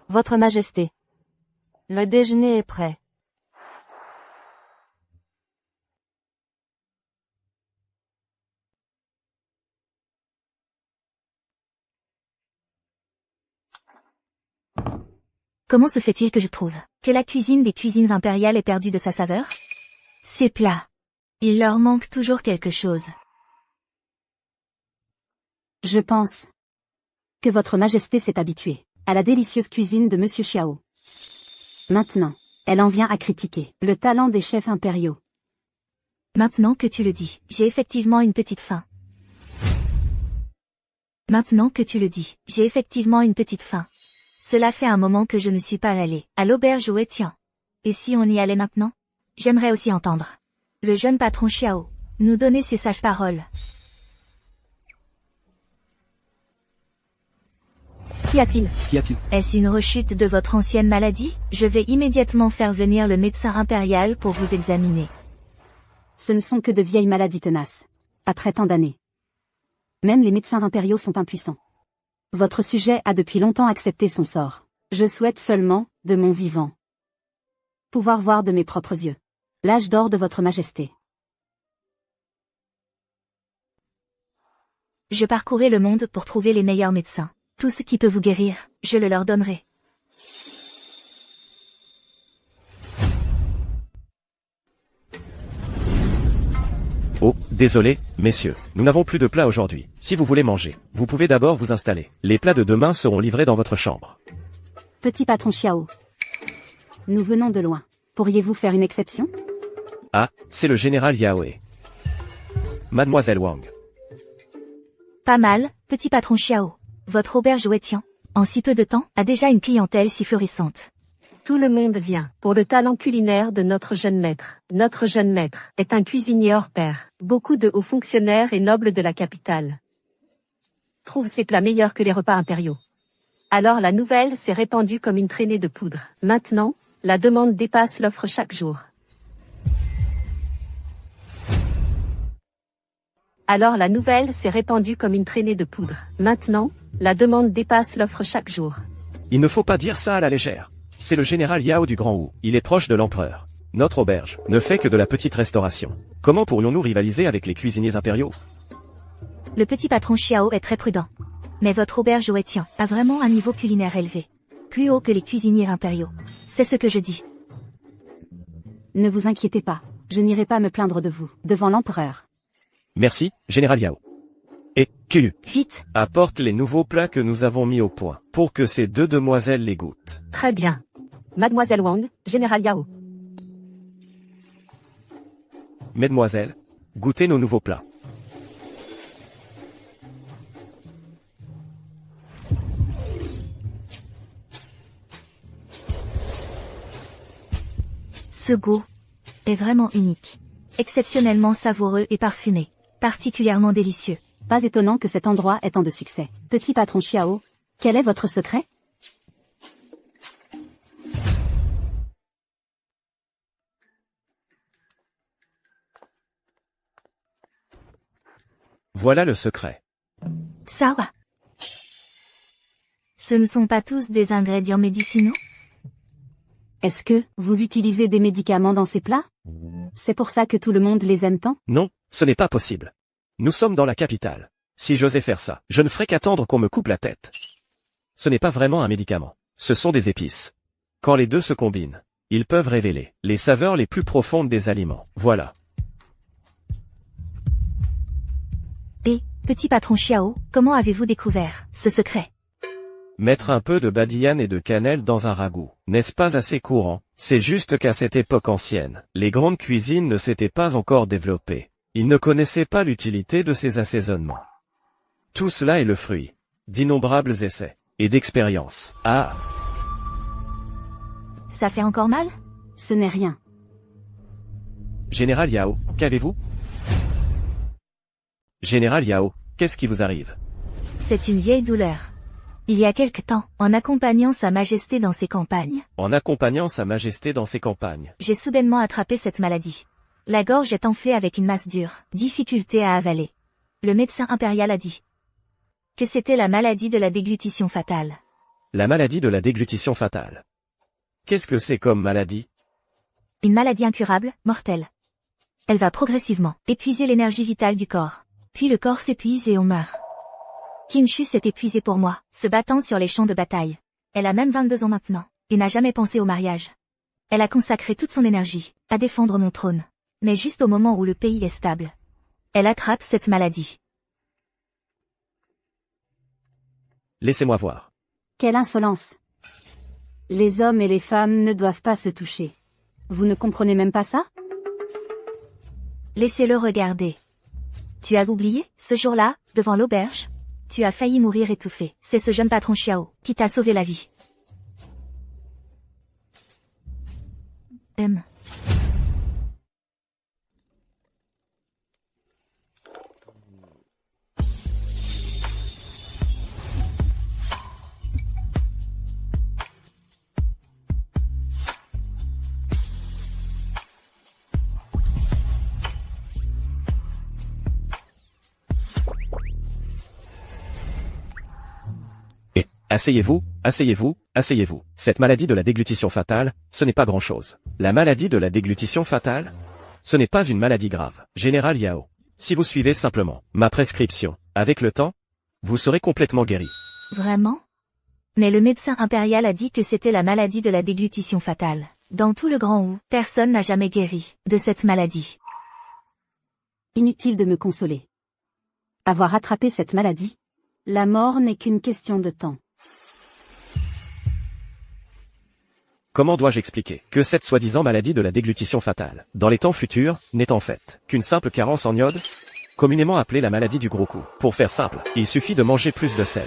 Votre Majesté. Le déjeuner est prêt. Comment se fait-il que je trouve que la cuisine des cuisines impériales est perdue de sa saveur? Ces plats. Il leur manque toujours quelque chose. Je pense que Votre Majesté s'est habituée à la délicieuse cuisine de Monsieur Xiao. Maintenant, elle en vient à critiquer le talent des chefs impériaux. Maintenant que tu le dis, j'ai effectivement une petite faim. Maintenant que tu le dis, j'ai effectivement une petite faim. Cela fait un moment que je ne suis pas allée à l'auberge où Étienne. Et si on y allait maintenant? J'aimerais aussi entendre le jeune patron Xiao nous donner ses sages paroles. Qu'y a-t-il? Qu'y a-t-il? Est-ce une rechute de votre ancienne maladie? Je vais immédiatement faire venir le médecin impérial pour vous examiner. Ce ne sont que de vieilles maladies tenaces. Après tant d'années. Même les médecins impériaux sont impuissants. Votre sujet a depuis longtemps accepté son sort. Je souhaite seulement, de mon vivant, pouvoir voir de mes propres yeux l'âge d'or de Votre Majesté. Je parcourrai le monde pour trouver les meilleurs médecins. Tout ce qui peut vous guérir, je le leur donnerai. Oh, désolé, messieurs, nous n'avons plus de plats aujourd'hui. Si vous voulez manger, vous pouvez d'abord vous installer. Les plats de demain seront livrés dans votre chambre. Petit patron Xiao. Nous venons de loin. Pourriez-vous faire une exception? Ah, c'est le général Yaoe. Mademoiselle Wang. Pas mal, petit patron Xiao. Votre auberge où Étienne, en si peu de temps, a déjà une clientèle si florissante. Tout le monde vient pour le talent culinaire de notre jeune maître. Notre jeune maître est un cuisinier hors pair. Beaucoup de hauts fonctionnaires et nobles de la capitale trouvent ses plats meilleurs que les repas impériaux. Alors la nouvelle s'est répandue comme une traînée de poudre. Maintenant, la demande dépasse l'offre chaque jour. Alors la nouvelle s'est répandue comme une traînée de poudre. Maintenant, la demande dépasse l'offre chaque jour. Il ne faut pas dire ça à la légère. C'est le général Yao du Grand Wu. Il est proche de l'empereur. Notre auberge ne fait que de la petite restauration. Comment pourrions-nous rivaliser avec les cuisiniers impériaux? Le petit patron Xiao est très prudent. Mais votre auberge où Étienne a vraiment un niveau culinaire élevé. Plus haut que les cuisiniers impériaux. C'est ce que je dis. Ne vous inquiétez pas. Je n'irai pas me plaindre de vous, devant l'empereur. Merci, général Yao. Et, Q. Vite. Apporte les nouveaux plats que nous avons mis au point, pour que ces deux demoiselles les goûtent. Très bien. Mademoiselle Wang, général Yao. Mesdemoiselles, goûtez nos nouveaux plats. Ce goût est vraiment unique. Exceptionnellement savoureux et parfumé. Particulièrement délicieux. Pas étonnant que cet endroit ait tant de succès. Petit patron Xiao, quel est votre secret? Voilà le secret. Ça va. Ce ne sont pas tous des ingrédients médicinaux? Est-ce que vous utilisez des médicaments dans ces plats? C'est pour ça que tout le monde les aime tant? Non, ce n'est pas possible. Nous sommes dans la capitale. Si j'osais faire ça, je ne ferais qu'attendre qu'on me coupe la tête. Ce n'est pas vraiment un médicament. Ce sont des épices. Quand les deux se combinent, ils peuvent révéler les saveurs les plus profondes des aliments. Voilà. Et, petit patron Xiao, comment avez-vous découvert ce secret? Mettre un peu de badiane et de cannelle dans un ragoût, n'est-ce pas assez courant? C'est juste qu'à cette époque ancienne, les grandes cuisines ne s'étaient pas encore développées. Ils ne connaissaient pas l'utilité de ces assaisonnements. Tout cela est le fruit d'innombrables essais et d'expériences. Ah! Ça fait encore mal? Ce n'est rien. Général Yao, qu'avez-vous? Général Yao, qu'est-ce qui vous arrive? C'est une vieille douleur. Il y a quelque temps, en accompagnant Sa Majesté dans ses campagnes, En accompagnant Sa Majesté dans ses campagnes. j'ai soudainement attrapé cette maladie. La gorge est enflée avec une masse dure, difficulté à avaler. Le médecin impérial a dit que c'était la maladie de la déglutition fatale. La maladie de la déglutition fatale. Qu'est-ce que c'est comme maladie? Une maladie incurable, mortelle. Elle va progressivement épuiser l'énergie vitale du corps. Puis le corps s'épuise et on meurt. Kinshu s'est épuisée pour moi, se battant sur les champs de bataille. Elle a même 22 ans maintenant, et n'a jamais pensé au mariage. Elle a consacré toute son énergie à défendre mon trône. Mais juste au moment où le pays est stable, elle attrape cette maladie. Laissez-moi voir. Quelle insolence! Les hommes et les femmes ne doivent pas se toucher. Vous ne comprenez même pas ça? Laissez-le regarder. Tu as oublié, ce jour-là, devant l'auberge? Tu as failli mourir étouffé. C'est ce jeune patron Xiao qui t'a sauvé la vie. M. Asseyez-vous, asseyez-vous, asseyez-vous. Cette maladie de la déglutition fatale, ce n'est pas grand-chose. La maladie de la déglutition fatale? Ce n'est pas une maladie grave. Général Yao, si vous suivez simplement ma prescription, avec le temps, vous serez complètement guéri. Vraiment? Mais le médecin impérial a dit que c'était la maladie de la déglutition fatale. Dans tout le Grand Wu, personne n'a jamais guéri de cette maladie. Inutile de me consoler. Avoir attrapé cette maladie? La mort n'est qu'une question de temps. Comment dois-je expliquer que cette soi-disant maladie de la déglutition fatale, dans les temps futurs, n'est en fait qu'une simple carence en iode, communément appelée la maladie du gros coup? Pour faire simple, il suffit de manger plus de sel.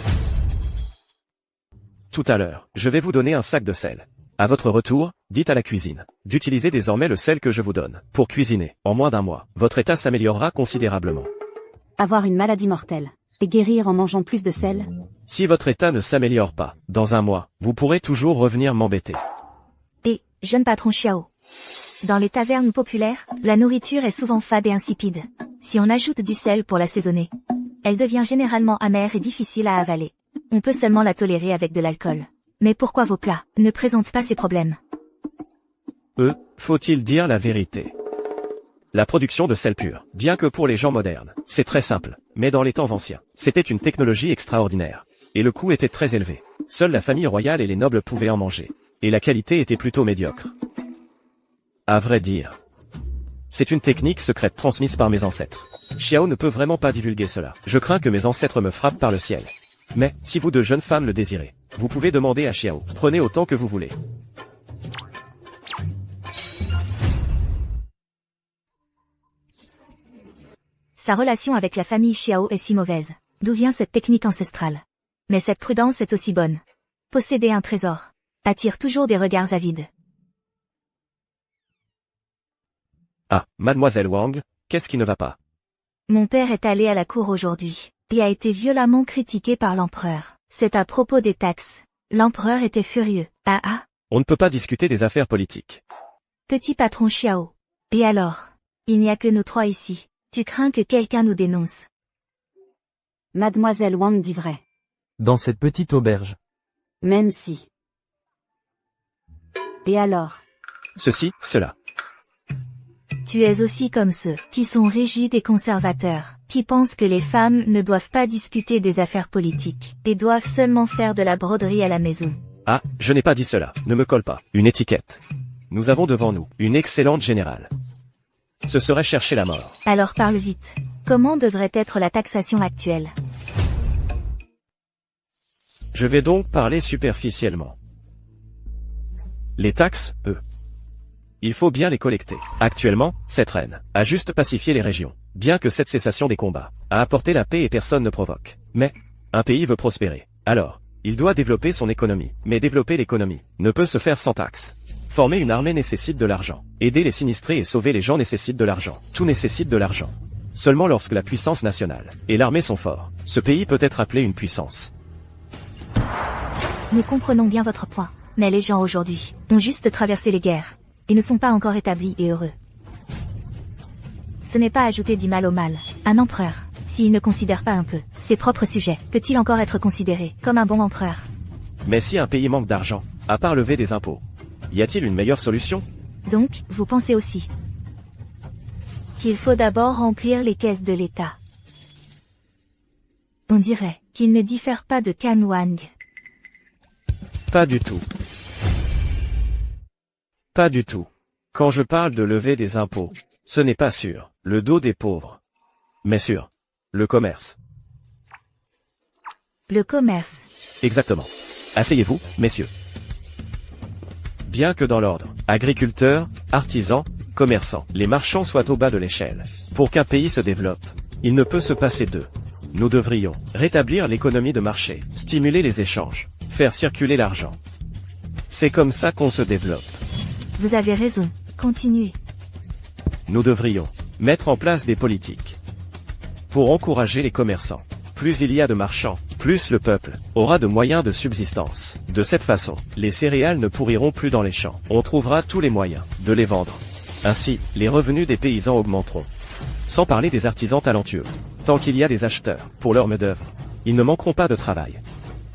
Tout à l'heure, je vais vous donner un sac de sel. À votre retour, dites à la cuisine d'utiliser désormais le sel que je vous donne. Pour cuisiner, en moins d'un mois, votre état s'améliorera considérablement. Avoir une maladie mortelle et guérir en mangeant plus de sel? Si votre état ne s'améliore pas, dans un mois, vous pourrez toujours revenir m'embêter. Et, jeune patron Xiao. Dans les tavernes populaires, la nourriture est souvent fade et insipide. Si on ajoute du sel pour l'assaisonner, elle devient généralement amère et difficile à avaler. On peut seulement la tolérer avec de l'alcool. Mais pourquoi vos plats ne présentent pas ces problèmes? Faut-il dire la vérité? La production de sel pur, bien que pour les gens modernes, c'est très simple, mais dans les temps anciens, c'était une technologie extraordinaire. Et le coût était très élevé. Seule la famille royale et les nobles pouvaient en manger. Et la qualité était plutôt médiocre. À vrai dire, c'est une technique secrète transmise par mes ancêtres. Xiao ne peut vraiment pas divulguer cela. Je crains que mes ancêtres me frappent par le ciel. Mais, si vous deux jeunes femmes le désirez, vous pouvez demander à Xiao. Prenez autant que vous voulez. Sa relation avec la famille Xiao est si mauvaise. D'où vient cette technique ancestrale? Mais cette prudence est aussi bonne. Posséder un trésor attire toujours des regards avides. Ah, mademoiselle Wang, qu'est-ce qui ne va pas? Mon père est allé à la cour aujourd'hui, et a été violemment critiqué par l'empereur. C'est à propos des taxes. L'empereur était furieux. Ah. On ne peut pas discuter des affaires politiques. Petit patron Xiao. Et alors? Il n'y a que nous trois ici. Tu crains que quelqu'un nous dénonce? Mademoiselle Wang dit vrai. Dans cette petite auberge. Même si. Et alors? Ceci, cela. Tu es aussi comme ceux qui sont rigides et conservateurs, qui pensent que les femmes ne doivent pas discuter des affaires politiques, et doivent seulement faire de la broderie à la maison. Ah, je n'ai pas dit cela, ne me colle pas. Une étiquette. Nous avons devant nous une excellente générale. Ce serait chercher la mort. Alors parle vite. Comment devrait être la taxation actuelle? Je vais donc parler superficiellement. Les taxes, il faut bien les collecter. Actuellement, cette reine a juste pacifié les régions, bien que cette cessation des combats a apporté la paix et personne ne provoque. Mais, un pays veut prospérer. Alors, il doit développer son économie. Mais développer l'économie ne peut se faire sans taxes. Former une armée nécessite de l'argent. Aider les sinistrés et sauver les gens nécessite de l'argent. Tout nécessite de l'argent. Seulement lorsque la puissance nationale et l'armée sont forts, ce pays peut être appelé une puissance. Nous comprenons bien votre point. Mais les gens aujourd'hui ont juste traversé les guerres. Et ne sont pas encore établis et heureux. Ce n'est pas ajouter du mal au mal. Un empereur, s'il ne considère pas un peu ses propres sujets, peut-il encore être considéré comme un bon empereur? Mais si un pays manque d'argent, à part lever des impôts, y a-t-il une meilleure solution? Donc, vous pensez aussi qu'il faut d'abord remplir les caisses de l'État. On dirait qu'il ne diffère pas de Can Wang. Pas du tout. Pas du tout. Quand je parle de lever des impôts, ce n'est pas sur le dos des pauvres, mais sur le commerce. Le commerce. Exactement. Asseyez-vous, messieurs. Bien que dans l'ordre, agriculteurs, artisans, commerçants, les marchands soient au bas de l'échelle. Pour qu'un pays se développe, il ne peut se passer d'eux. Nous devrions rétablir l'économie de marché, stimuler les échanges, faire circuler l'argent. C'est comme ça qu'on se développe. Vous avez raison. Continuez. Nous devrions mettre en place des politiques pour encourager les commerçants. Plus il y a de marchands, plus le peuple aura de moyens de subsistance. De cette façon, les céréales ne pourriront plus dans les champs. On trouvera tous les moyens de les vendre. Ainsi, les revenus des paysans augmenteront. Sans parler des artisans talentueux. Tant qu'il y a des acheteurs pour leur main-d'œuvre, ils ne manqueront pas de travail.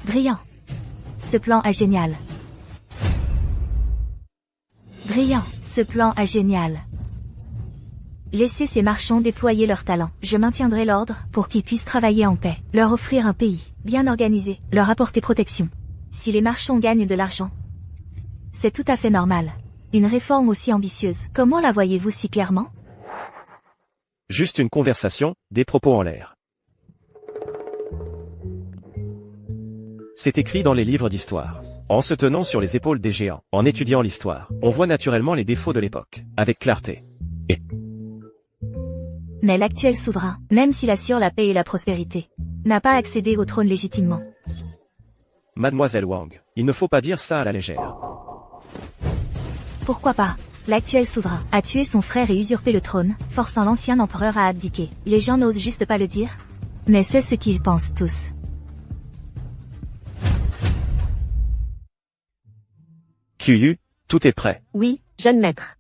Brillant. Ce plan est génial. Brillant. Ce plan est génial. Laissez ces marchands déployer leur talent. Je maintiendrai l'ordre pour qu'ils puissent travailler en paix. Leur offrir un pays bien organisé. Leur apporter protection. Si les marchands gagnent de l'argent, c'est tout à fait normal. Une réforme aussi ambitieuse, comment la voyez-vous si clairement? Juste une conversation, des propos en l'air. C'est écrit dans les livres d'histoire. En se tenant sur les épaules des géants, en étudiant l'histoire, on voit naturellement les défauts de l'époque, avec clarté. Mais l'actuel souverain, même s'il assure la paix et la prospérité, n'a pas accédé au trône légitimement. Mademoiselle Wang, il ne faut pas dire ça à la légère. Pourquoi pas? L'actuel souverain a tué son frère et usurpé le trône, forçant l'ancien empereur à abdiquer. Les gens n'osent juste pas le dire. Mais c'est ce qu'ils pensent tous. Qiyu, tout est prêt. Oui, jeune maître.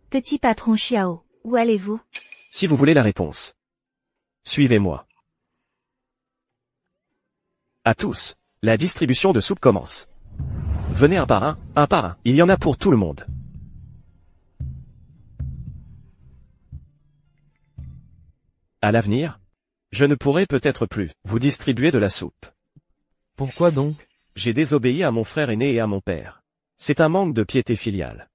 Petit patron Xiao, où allez-vous? Si vous voulez la réponse, suivez-moi. À tous, la distribution de soupe commence. Venez un par un, il y en a pour tout le monde. À l'avenir, je ne pourrai peut-être plus vous distribuer de la soupe. Pourquoi donc? J'ai désobéi à mon frère aîné et à mon père. C'est un manque de piété filiale.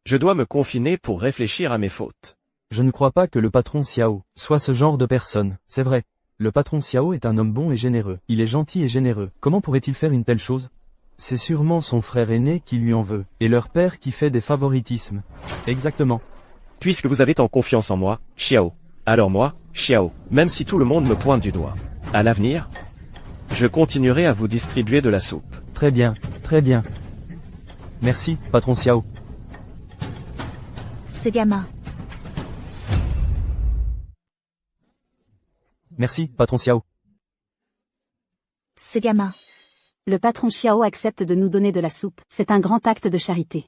Je dois me confiner pour réfléchir à mes fautes. Je ne crois pas que le patron Xiao soit ce genre de personne, c'est vrai. Le patron Xiao est un homme bon et généreux. Il est gentil et généreux. Comment pourrait-il faire une telle chose? C'est sûrement son frère aîné qui lui en veut, et leur père qui fait des favoritismes. Exactement. Puisque vous avez tant confiance en moi, Xiao. Alors moi, Xiao, même si tout le monde me pointe du doigt. À l'avenir, je continuerai à vous distribuer de la soupe. Très bien, très bien. Merci, patron Xiao. Ce gamin. Merci, patron Xiao. Ce gamin. Le patron Xiao accepte de nous donner de la soupe. C'est un grand acte de charité.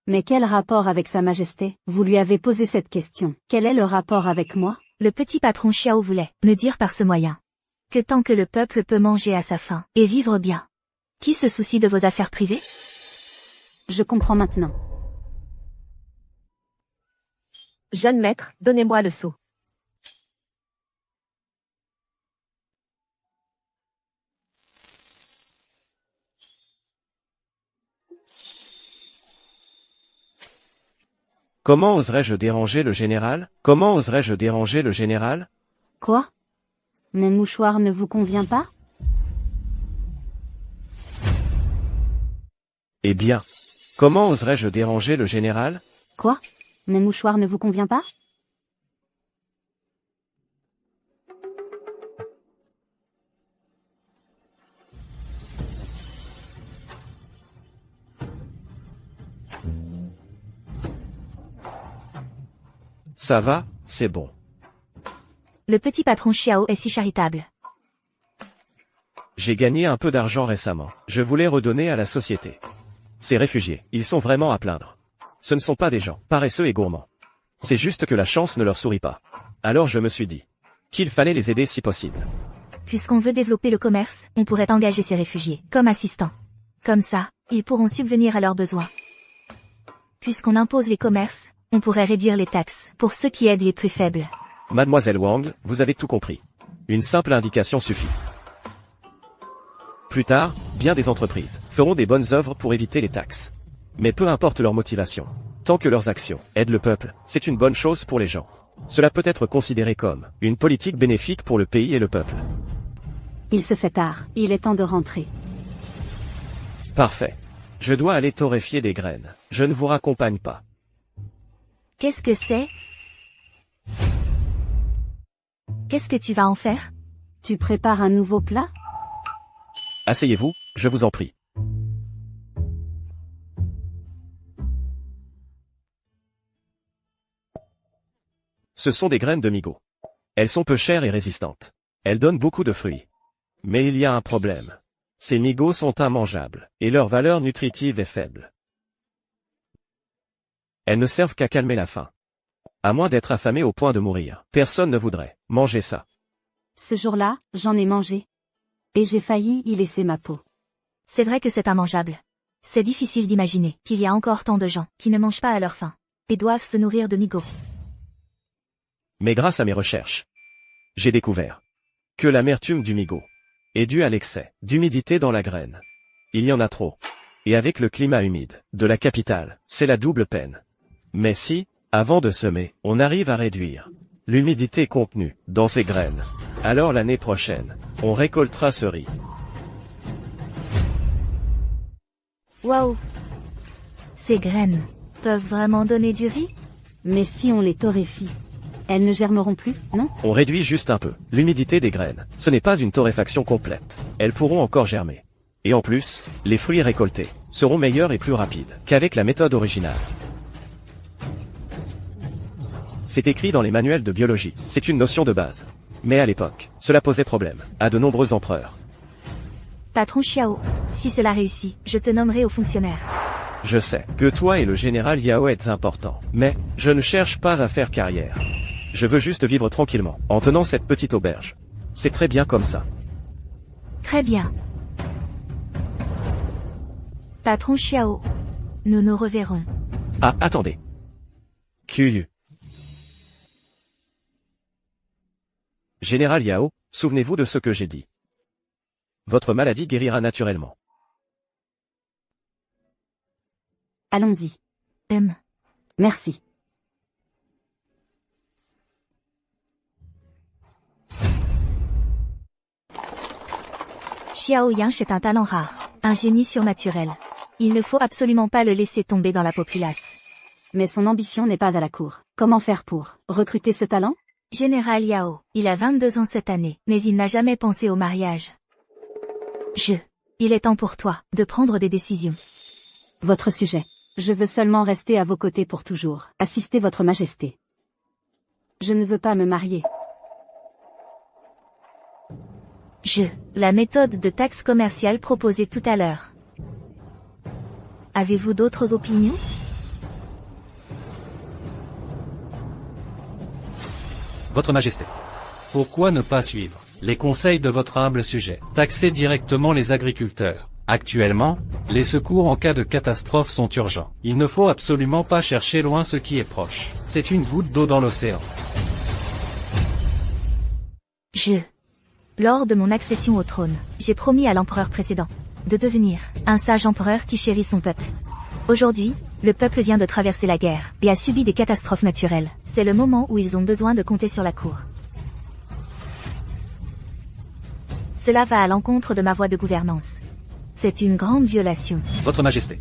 Mais quel rapport avec Sa Majesté? Vous lui avez posé cette question. Quel est le rapport avec moi? Le petit patron Xiao voulait me dire par ce moyen que tant que le peuple peut manger à sa faim et vivre bien, qui se soucie de vos affaires privées? Je comprends maintenant. Jeune maître, donnez-moi le sceau. Comment oserais-je déranger le général? Comment oserais-je déranger le général? Quoi? Mon mouchoir ne vous convient pas? Eh bien, comment oserais-je déranger le général? Quoi? Mon mouchoir ne vous convient pas? Ça va, c'est bon. Le petit patron Xiao est si charitable. J'ai gagné un peu d'argent récemment. Je voulais redonner à la société. Ces réfugiés, ils sont vraiment à plaindre. Ce ne sont pas des gens paresseux et gourmands. C'est juste que la chance ne leur sourit pas. Alors je me suis dit qu'il fallait les aider si possible. Puisqu'on veut développer le commerce, on pourrait engager ces réfugiés comme assistants. Comme ça, ils pourront subvenir à leurs besoins. Puisqu'on impose les commerces, on pourrait réduire les taxes pour ceux qui aident les plus faibles. Mademoiselle Wang, vous avez tout compris. Une simple indication suffit. Plus tard, bien des entreprises feront des bonnes œuvres pour éviter les taxes. Mais peu importe leur motivation, tant que leurs actions aident le peuple, c'est une bonne chose pour les gens. Cela peut être considéré comme une politique bénéfique pour le pays et le peuple. Il se fait tard, il est temps de rentrer. Parfait. Je dois aller torréfier des graines. Je ne vous raccompagne pas. Qu'est-ce que c'est? Qu'est-ce que tu vas en faire? Tu prépares un nouveau plat? Asseyez-vous, je vous en prie. Ce sont des graines de migo. Elles sont peu chères et résistantes. Elles donnent beaucoup de fruits. Mais il y a un problème. Ces migos sont immangeables, et leur valeur nutritive est faible. Elles ne servent qu'à calmer la faim. À moins d'être affamé au point de mourir, personne ne voudrait manger ça. Ce jour-là, j'en ai mangé. Et j'ai failli y laisser ma peau. C'est vrai que c'est immangeable. C'est difficile d'imaginer qu'il y a encore tant de gens qui ne mangent pas à leur faim et doivent se nourrir de migo. Mais grâce à mes recherches, j'ai découvert que l'amertume du migo est due à l'excès d'humidité dans la graine. Il y en a trop. Et avec le climat humide de la capitale, c'est la double peine. Mais si, avant de semer, on arrive à réduire l'humidité contenue dans ces graines, alors l'année prochaine, on récoltera ce riz. Waouh! Ces graines peuvent vraiment donner du riz? Mais si on les torréfie, elles ne germeront plus, non? On réduit juste un peu l'humidité des graines. Ce n'est pas une torréfaction complète. Elles pourront encore germer. Et en plus, les fruits récoltés seront meilleurs et plus rapides qu'avec la méthode originale. C'est écrit dans les manuels de biologie, c'est une notion de base. Mais à l'époque, cela posait problème à de nombreux empereurs. Patron Xiao, si cela réussit, je te nommerai au fonctionnaire. Je sais que toi et le général Yao êtes importants, mais je ne cherche pas à faire carrière. Je veux juste vivre tranquillement, en tenant cette petite auberge. C'est très bien comme ça. Très bien. Patron Xiao, nous nous reverrons. Ah, attendez. Qiyu. Général Yao, souvenez-vous de ce que j'ai dit. Votre maladie guérira naturellement. Allons-y. Merci. Xiao Yang est un talent rare, un génie surnaturel. Il ne faut absolument pas le laisser tomber dans la populace. Mais son ambition n'est pas à la cour. Comment faire pour recruter ce talent? Général Yao, il a 22 ans cette année, mais il n'a jamais pensé au mariage. Il est temps pour toi de prendre des décisions. Votre sujet. Je veux seulement rester à vos côtés pour toujours, assister votre majesté. Je ne veux pas me marier. La méthode de taxe commerciale proposée tout à l'heure. Avez-vous d'autres opinions? Votre Majesté. Pourquoi ne pas suivre les conseils de votre humble sujet? Taxer directement les agriculteurs. Actuellement, les secours en cas de catastrophe sont urgents. Il ne faut absolument pas chercher loin ce qui est proche. C'est une goutte d'eau dans l'océan. Lors de mon accession au trône, j'ai promis à l'empereur précédent de devenir un sage empereur qui chérit son peuple. Aujourd'hui, le peuple vient de traverser la guerre et a subi des catastrophes naturelles. C'est le moment où ils ont besoin de compter sur la cour. Cela va à l'encontre de ma voie de gouvernance. C'est une grande violation. Votre Majesté,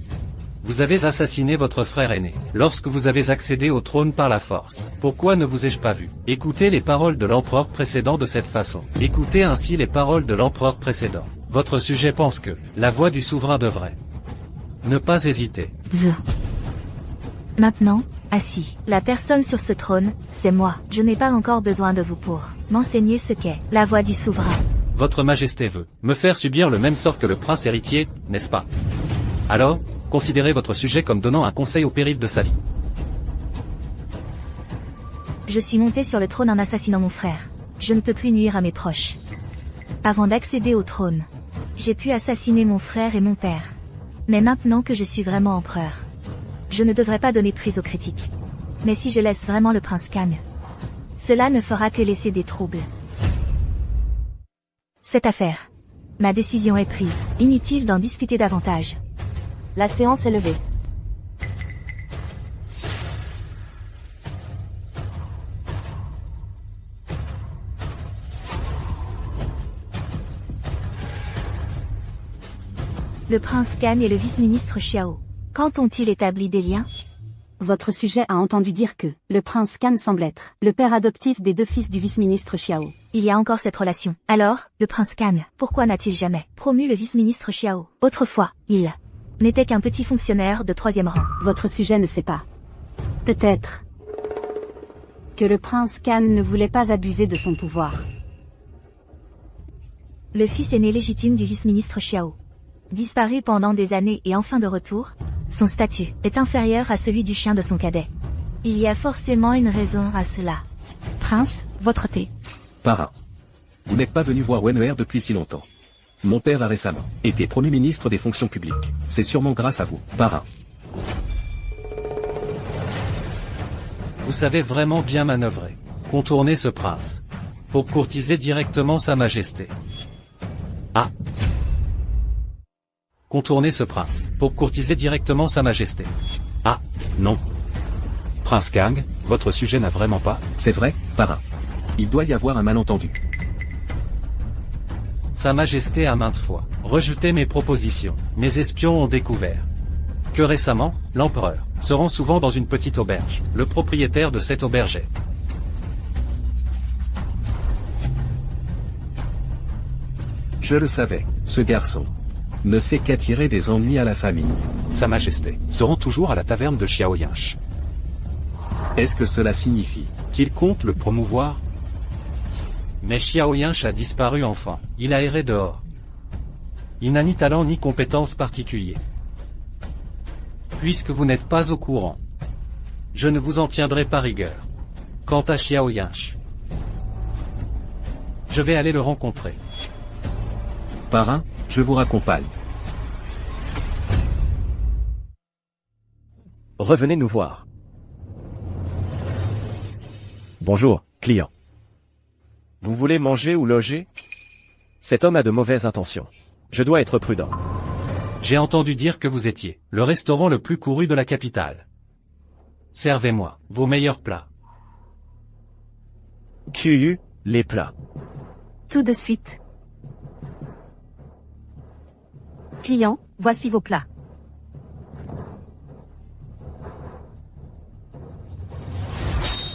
vous avez assassiné votre frère aîné, lorsque vous avez accédé au trône par la force. Pourquoi ne vous ai-je pas vu? Écoutez les paroles de l'empereur précédent de cette façon. Écoutez ainsi les paroles de l'empereur précédent. Votre sujet pense que la voix du souverain devrait ne pas hésiter. Maintenant, assis, la personne sur ce trône, c'est moi. Je n'ai pas encore besoin de vous pour m'enseigner ce qu'est la voix du souverain. Votre Majesté veut me faire subir le même sort que le prince héritier, n'est-ce pas? Alors, considérez votre sujet comme donnant un conseil au péril de sa vie. Je suis monté sur le trône en assassinant mon frère. Je ne peux plus nuire à mes proches. Avant d'accéder au trône, j'ai pu assassiner mon frère et mon père. Mais maintenant que je suis vraiment empereur, je ne devrais pas donner prise aux critiques. Mais si je laisse vraiment le prince Kang, cela ne fera que laisser des troubles. Cette affaire. Ma décision est prise. Inutile d'en discuter davantage. La séance est levée. Le prince Kang et le vice-ministre Xiao. Quand ont-ils établi des liens? Votre sujet a entendu dire que le prince Kang semble être le père adoptif des 2 fils du vice-ministre Xiao. Il y a encore cette relation. Alors, le prince Kang, pourquoi n'a-t-il jamais promu le vice-ministre Xiao? Autrefois, il n'était qu'un petit fonctionnaire de 3e rang. Votre sujet ne sait pas. Peut-être que le prince Kang ne voulait pas abuser de son pouvoir. Le fils aîné légitime du vice-ministre Xiao. Disparu pendant des années et enfin de retour, son statut est inférieur à celui du chien de son cadet. Il y a forcément une raison à cela. Prince, votre thé. Parrain. Vous n'êtes pas venu voir Wen'er depuis si longtemps. Mon père a récemment été promu ministre des fonctions publiques. C'est sûrement grâce à vous, parrain. Vous savez vraiment bien manœuvrer. Contourner ce prince. Pour courtiser directement sa majesté. Ah. Contourner ce prince. Pour courtiser directement sa majesté. Ah, non. Prince Kang, votre sujet n'a vraiment pas... C'est vrai, parrain. Il doit y avoir un malentendu. Sa majesté a maintes fois rejeté mes propositions. Mes espions ont découvert que récemment, l'empereur se rend souvent dans une petite auberge. Le propriétaire de cette auberge est... Je le savais, ce garçon ne sait qu'attirer des ennuis à la famille. Sa majesté se rend toujours à la taverne de Xiao Yinche. Est-ce que cela signifie qu'il compte le promouvoir? Mais Xiao Yinche a disparu enfant. Il a erré dehors. Il n'a ni talent ni compétences particuliers. Puisque vous n'êtes pas au courant, je ne vous en tiendrai pas rigueur. Quant à Xiao Yinche, je vais aller le rencontrer. Parrain, je vous raccompagne. Revenez nous voir. Bonjour, client. Vous voulez manger ou loger? Cet homme a de mauvaises intentions. Je dois être prudent. J'ai entendu dire que vous étiez le restaurant le plus couru de la capitale. Servez-moi vos meilleurs plats. QU, les plats. Tout de suite. Client, voici vos plats.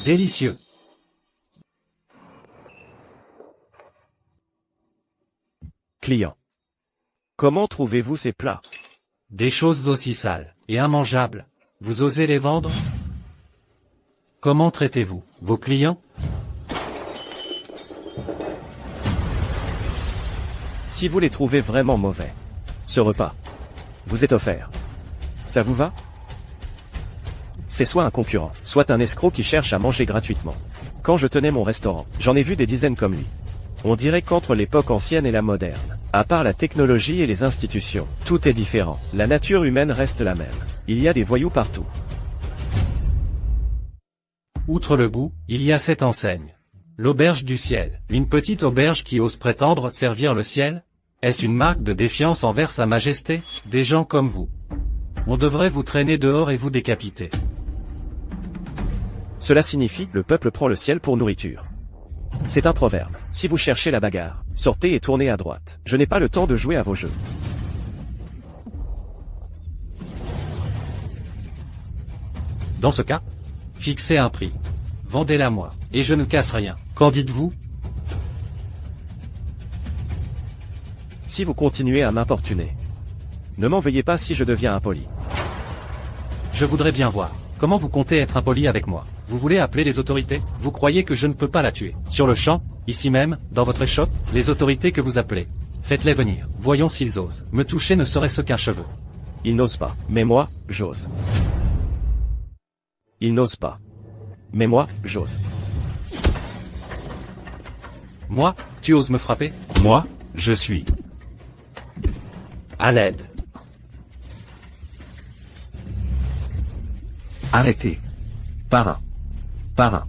Délicieux. Client. Comment trouvez-vous ces plats? Des choses aussi sales et immangeables. Vous osez les vendre? Comment traitez-vous vos clients? Si vous les trouvez vraiment mauvais, ce repas vous est offert. Ça vous va? C'est soit un concurrent, soit un escroc qui cherche à manger gratuitement. Quand je tenais mon restaurant, j'en ai vu des dizaines comme lui. On dirait qu'entre l'époque ancienne et la moderne, À part la technologie et les institutions, tout est différent. La nature humaine reste la même. Il y a des voyous partout. Outre le goût, il y a cette enseigne. L'auberge du ciel. Une petite auberge qui ose prétendre servir le ciel? Est-ce une marque de défiance envers sa majesté? Des gens comme vous. On devrait vous traîner dehors et vous décapiter. Cela signifie, le peuple prend le ciel pour nourriture. C'est un proverbe. Si vous cherchez la bagarre, sortez et tournez à droite. Je n'ai pas le temps de jouer à vos jeux. Dans ce cas, fixez un prix. Vendez-la moi, et je ne casse rien. Qu'en dites-vous? Si vous continuez à m'importuner, ne m'en veuillez pas si je deviens impoli. Je voudrais bien voir. Comment vous comptez être impoli avec moi? Vous voulez appeler les autorités? Vous croyez que je ne peux pas la tuer? Sur le champ, ici même, dans votre échoppe, les autorités que vous appelez. Faites-les venir. Voyons s'ils osent. Me toucher ne serait-ce qu'un cheveu. Ils n'osent pas. Mais moi, j'ose. Ils n'osent pas. Mais moi, j'ose. Moi, tu oses me frapper? Moi, je suis. À l'aide. Arrêtez. Parrain. Parrain.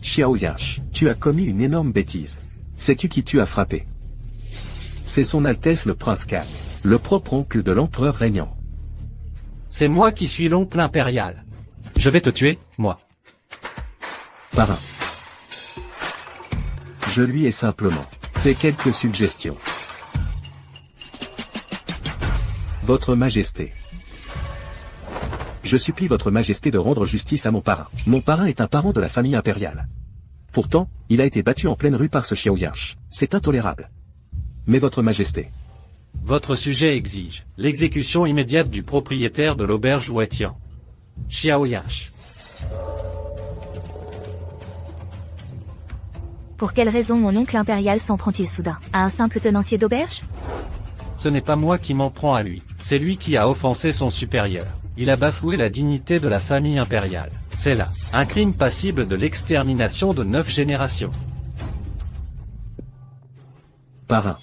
Xiao Yansh, tu as commis une énorme bêtise. Sais-tu qui tu as frappé? C'est son Altesse le Prince Khan, le propre oncle de l'empereur régnant. C'est moi qui suis l'oncle impérial. Je vais te tuer, moi. Parrain. Je lui ai simplement fait quelques suggestions. Votre Majesté. Je supplie votre Majesté de rendre justice à mon parrain. Mon parrain est un parent de la famille impériale. Pourtant, il a été battu en pleine rue par ce Xiao Yansh. C'est intolérable. Mais votre Majesté. Votre sujet exige l'exécution immédiate du propriétaire de l'auberge Ouetian. Xiao Yansh. Pour quelle raison mon oncle impérial s'en prend-il soudain à un simple tenancier d'auberge? Ce n'est pas moi qui m'en prends à lui. C'est lui qui a offensé son supérieur. Il a bafoué la dignité de la famille impériale. C'est là un crime passible de l'extermination de 9 générations. Parrain.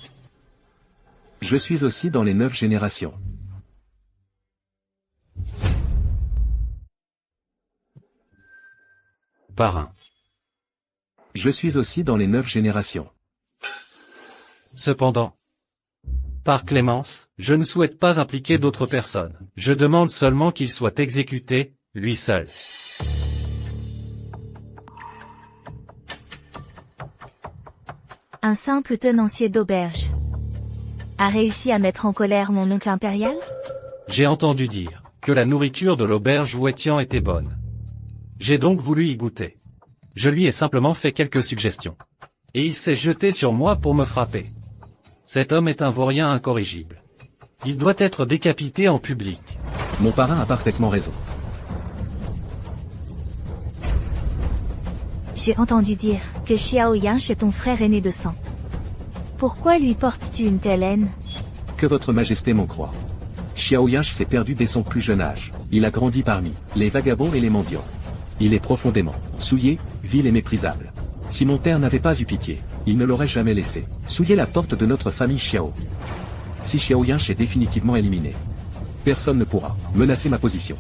Je suis aussi dans les 9 générations. Parrain. Je suis aussi dans les 9 générations. Cependant, par clémence, je ne souhaite pas impliquer d'autres personnes. Je demande seulement qu'il soit exécuté, lui seul. Un simple tenancier d'auberge a réussi à mettre en colère mon oncle impérial? J'ai entendu dire que la nourriture de l'auberge Ouetian était bonne. J'ai donc voulu y goûter. Je lui ai simplement fait quelques suggestions. Et il s'est jeté sur moi pour me frapper. Cet homme est un vaurien incorrigible. Il doit être décapité en public. Mon parrain a parfaitement raison. J'ai entendu dire que Xiao Yansh est ton frère aîné de sang. Pourquoi lui portes-tu une telle haine? Que votre Majesté m'en croie. Xiao Yansh s'est perdu dès son plus jeune âge. Il a grandi parmi les vagabonds et les mendiants. Il est profondément souillé, vil et méprisable. Si mon père n'avait pas eu pitié, il ne l'aurait jamais laissé souiller la porte de notre famille Xiao. Si Xiao Yansh est définitivement éliminé, personne ne pourra menacer ma position.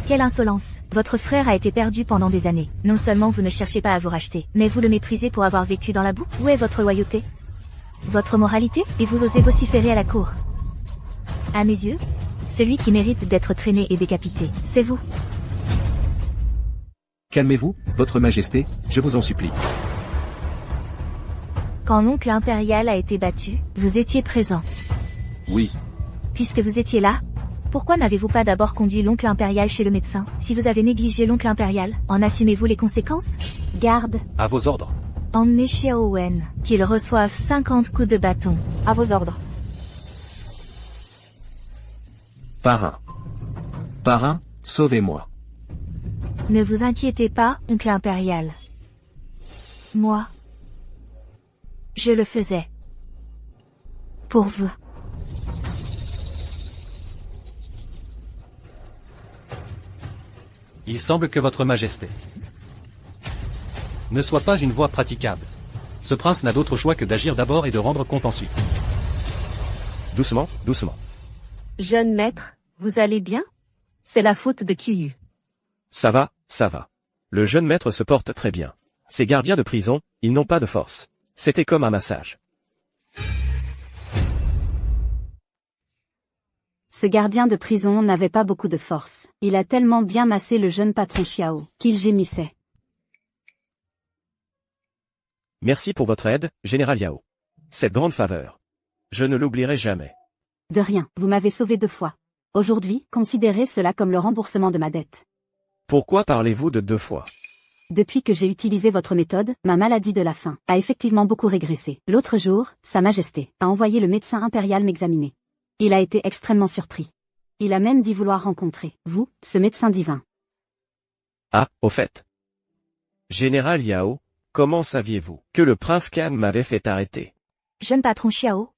Quelle insolence! Votre frère a été perdu pendant des années. Non seulement vous ne cherchez pas à vous racheter, mais vous le méprisez pour avoir vécu dans la boue. Où est votre loyauté? Votre moralité? Et vous osez vociférer à la cour? À mes yeux, celui qui mérite d'être traîné et décapité, c'est vous. Calmez-vous, votre Majesté, je vous en supplie. Quand l'oncle impérial a été battu, vous étiez présent. Oui. Puisque vous étiez là, pourquoi n'avez-vous pas d'abord conduit l'oncle impérial chez le médecin? Si vous avez négligé l'oncle impérial, en assumez-vous les conséquences? Garde. À vos ordres. Emmenez Xiao Wen, qu'il reçoive 50 coups de bâton. À vos ordres. Parrain. Parrain, sauvez-moi. Ne vous inquiétez pas, oncle impérial. Moi, je le faisais. Pour vous. Il semble que votre Majesté ne soit pas une voie praticable. Ce prince n'a d'autre choix que d'agir d'abord et de rendre compte ensuite. Doucement, doucement. Jeune maître, vous allez bien? C'est la faute de Qiyu. Ça va, ça va. Le jeune maître se porte très bien. Ces gardiens de prison, ils n'ont pas de force. C'était comme un massage. Ce gardien de prison n'avait pas beaucoup de force. Il a tellement bien massé le jeune patron Xiao, qu'il gémissait. Merci pour votre aide, Général Yao. Cette grande faveur. Je ne l'oublierai jamais. De rien, vous m'avez sauvé 2 fois. Aujourd'hui, considérez cela comme le remboursement de ma dette. Pourquoi parlez-vous de 2 fois? Depuis que j'ai utilisé votre méthode, ma maladie de la faim a effectivement beaucoup régressé. L'autre jour, Sa Majesté a envoyé le médecin impérial m'examiner. Il a été extrêmement surpris. Il a même dit vouloir rencontrer, vous, ce médecin divin. Ah, au fait. Général Yao, comment saviez-vous que le prince Khan m'avait fait arrêter? Jeune patron Xiao,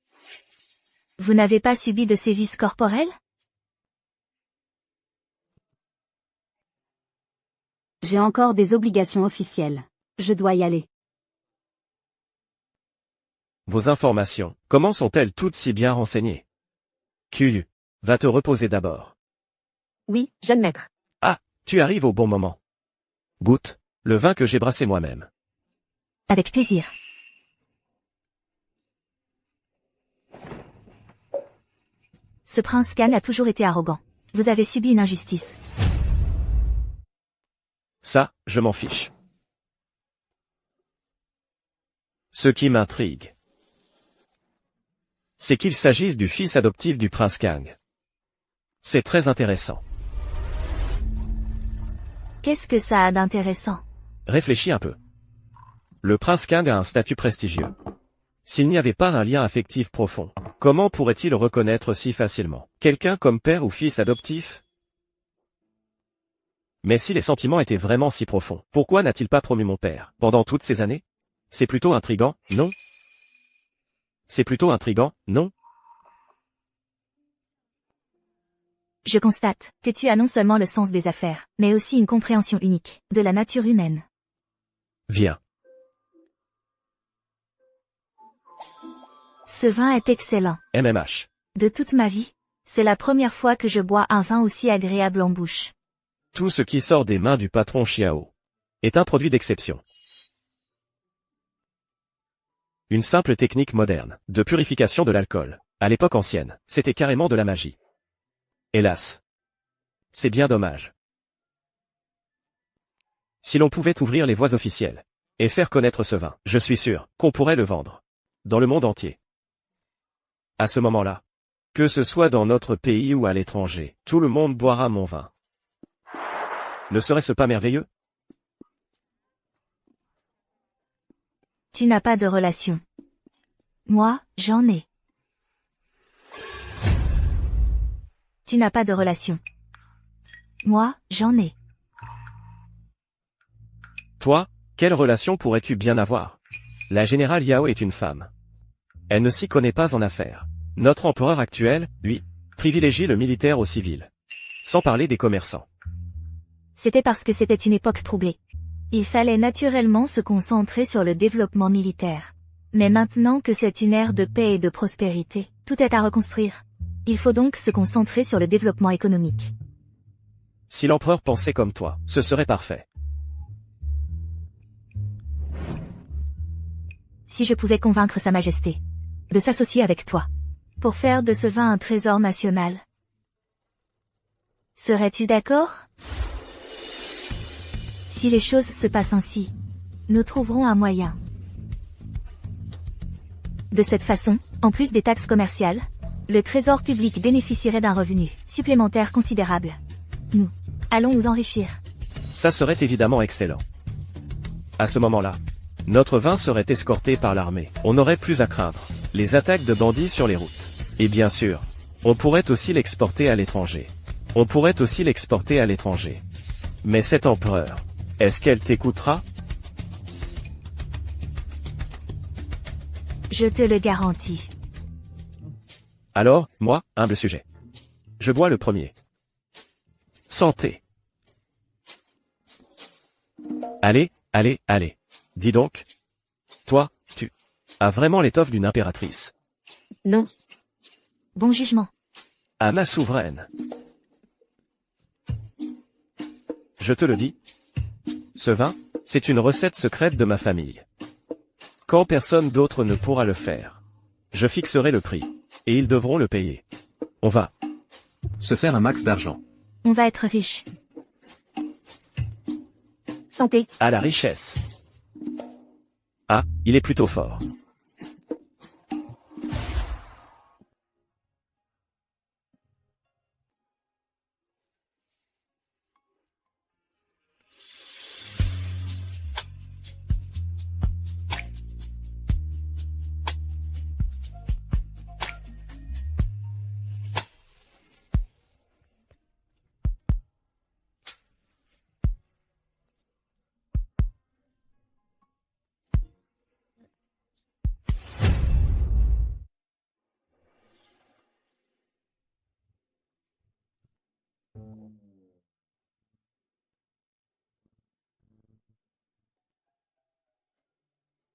vous n'avez pas subi de sévices corporels? J'ai encore des obligations officielles. Je dois y aller. Vos informations, comment sont-elles toutes si bien renseignées? Qiyu, va te reposer d'abord. Oui, jeune maître. Ah, tu arrives au bon moment. Goûte, le vin que j'ai brassé moi-même. Avec plaisir. Ce prince Khan a toujours été arrogant. Vous avez subi une injustice. Ça, je m'en fiche. Ce qui m'intrigue, c'est qu'il s'agisse du fils adoptif du prince Kang. C'est très intéressant. Qu'est-ce que ça a d'intéressant? Réfléchis un peu. Le prince Kang a un statut prestigieux. S'il n'y avait pas un lien affectif profond, comment pourrait-il reconnaître si facilement quelqu'un comme père ou fils adoptif? Mais si les sentiments étaient vraiment si profonds, pourquoi n'a-t-il pas promu mon père pendant toutes ces années? C'est plutôt intriguant, non? C'est plutôt intriguant, non? Je constate que tu as non seulement le sens des affaires, mais aussi une compréhension unique de la nature humaine. Viens. Ce vin est excellent. MMH. De toute ma vie, c'est la première fois que je bois un vin aussi agréable en bouche. Tout ce qui sort des mains du patron Xiao est un produit d'exception. Une simple technique moderne de purification de l'alcool. À l'époque ancienne, c'était carrément de la magie. Hélas. C'est bien dommage. Si l'on pouvait ouvrir les voies officielles et faire connaître ce vin, je suis sûr qu'on pourrait le vendre dans le monde entier. À ce moment-là, que ce soit dans notre pays ou à l'étranger, tout le monde boira mon vin. Ne serait-ce pas merveilleux? Tu n'as pas de relation. Moi, j'en ai. Tu n'as pas de relation. Moi, j'en ai. Toi, quelle relation pourrais-tu bien avoir? La générale Yao est une femme. Elle ne s'y connaît pas en affaires. Notre empereur actuel, lui, privilégie le militaire au civil. Sans parler des commerçants. C'était parce que c'était une époque troublée. Il fallait naturellement se concentrer sur le développement militaire. Mais maintenant que c'est une ère de paix et de prospérité, tout est à reconstruire. Il faut donc se concentrer sur le développement économique. Si l'empereur pensait comme toi, ce serait parfait. Si je pouvais convaincre Sa Majesté de s'associer avec toi pour faire de ce vin un trésor national, serais-tu d'accord? Si les choses se passent ainsi, nous trouverons un moyen. De cette façon, en plus des taxes commerciales, le trésor public bénéficierait d'un revenu supplémentaire considérable. Nous allons nous enrichir. Ça serait évidemment excellent. À ce moment-là, notre vin serait escorté par l'armée. On n'aurait plus à craindre les attaques de bandits sur les routes. Et bien sûr, on pourrait aussi l'exporter à l'étranger. On pourrait aussi l'exporter à l'étranger. Mais cet empereur, est-ce qu'elle t'écoutera? Je te le garantis. Alors, moi, humble sujet. Je bois le premier. Santé. Allez, allez, allez. Dis donc. Toi, tu as vraiment l'étoffe d'une impératrice. Non. Bon jugement. À ma souveraine. Je te le dis. Ce vin, c'est une recette secrète de ma famille. Quand personne d'autre ne pourra le faire, je fixerai le prix, et ils devront le payer. On va Se faire un max d'argent. On va être riche. Santé. à la richesse. Ah, il est plutôt fort.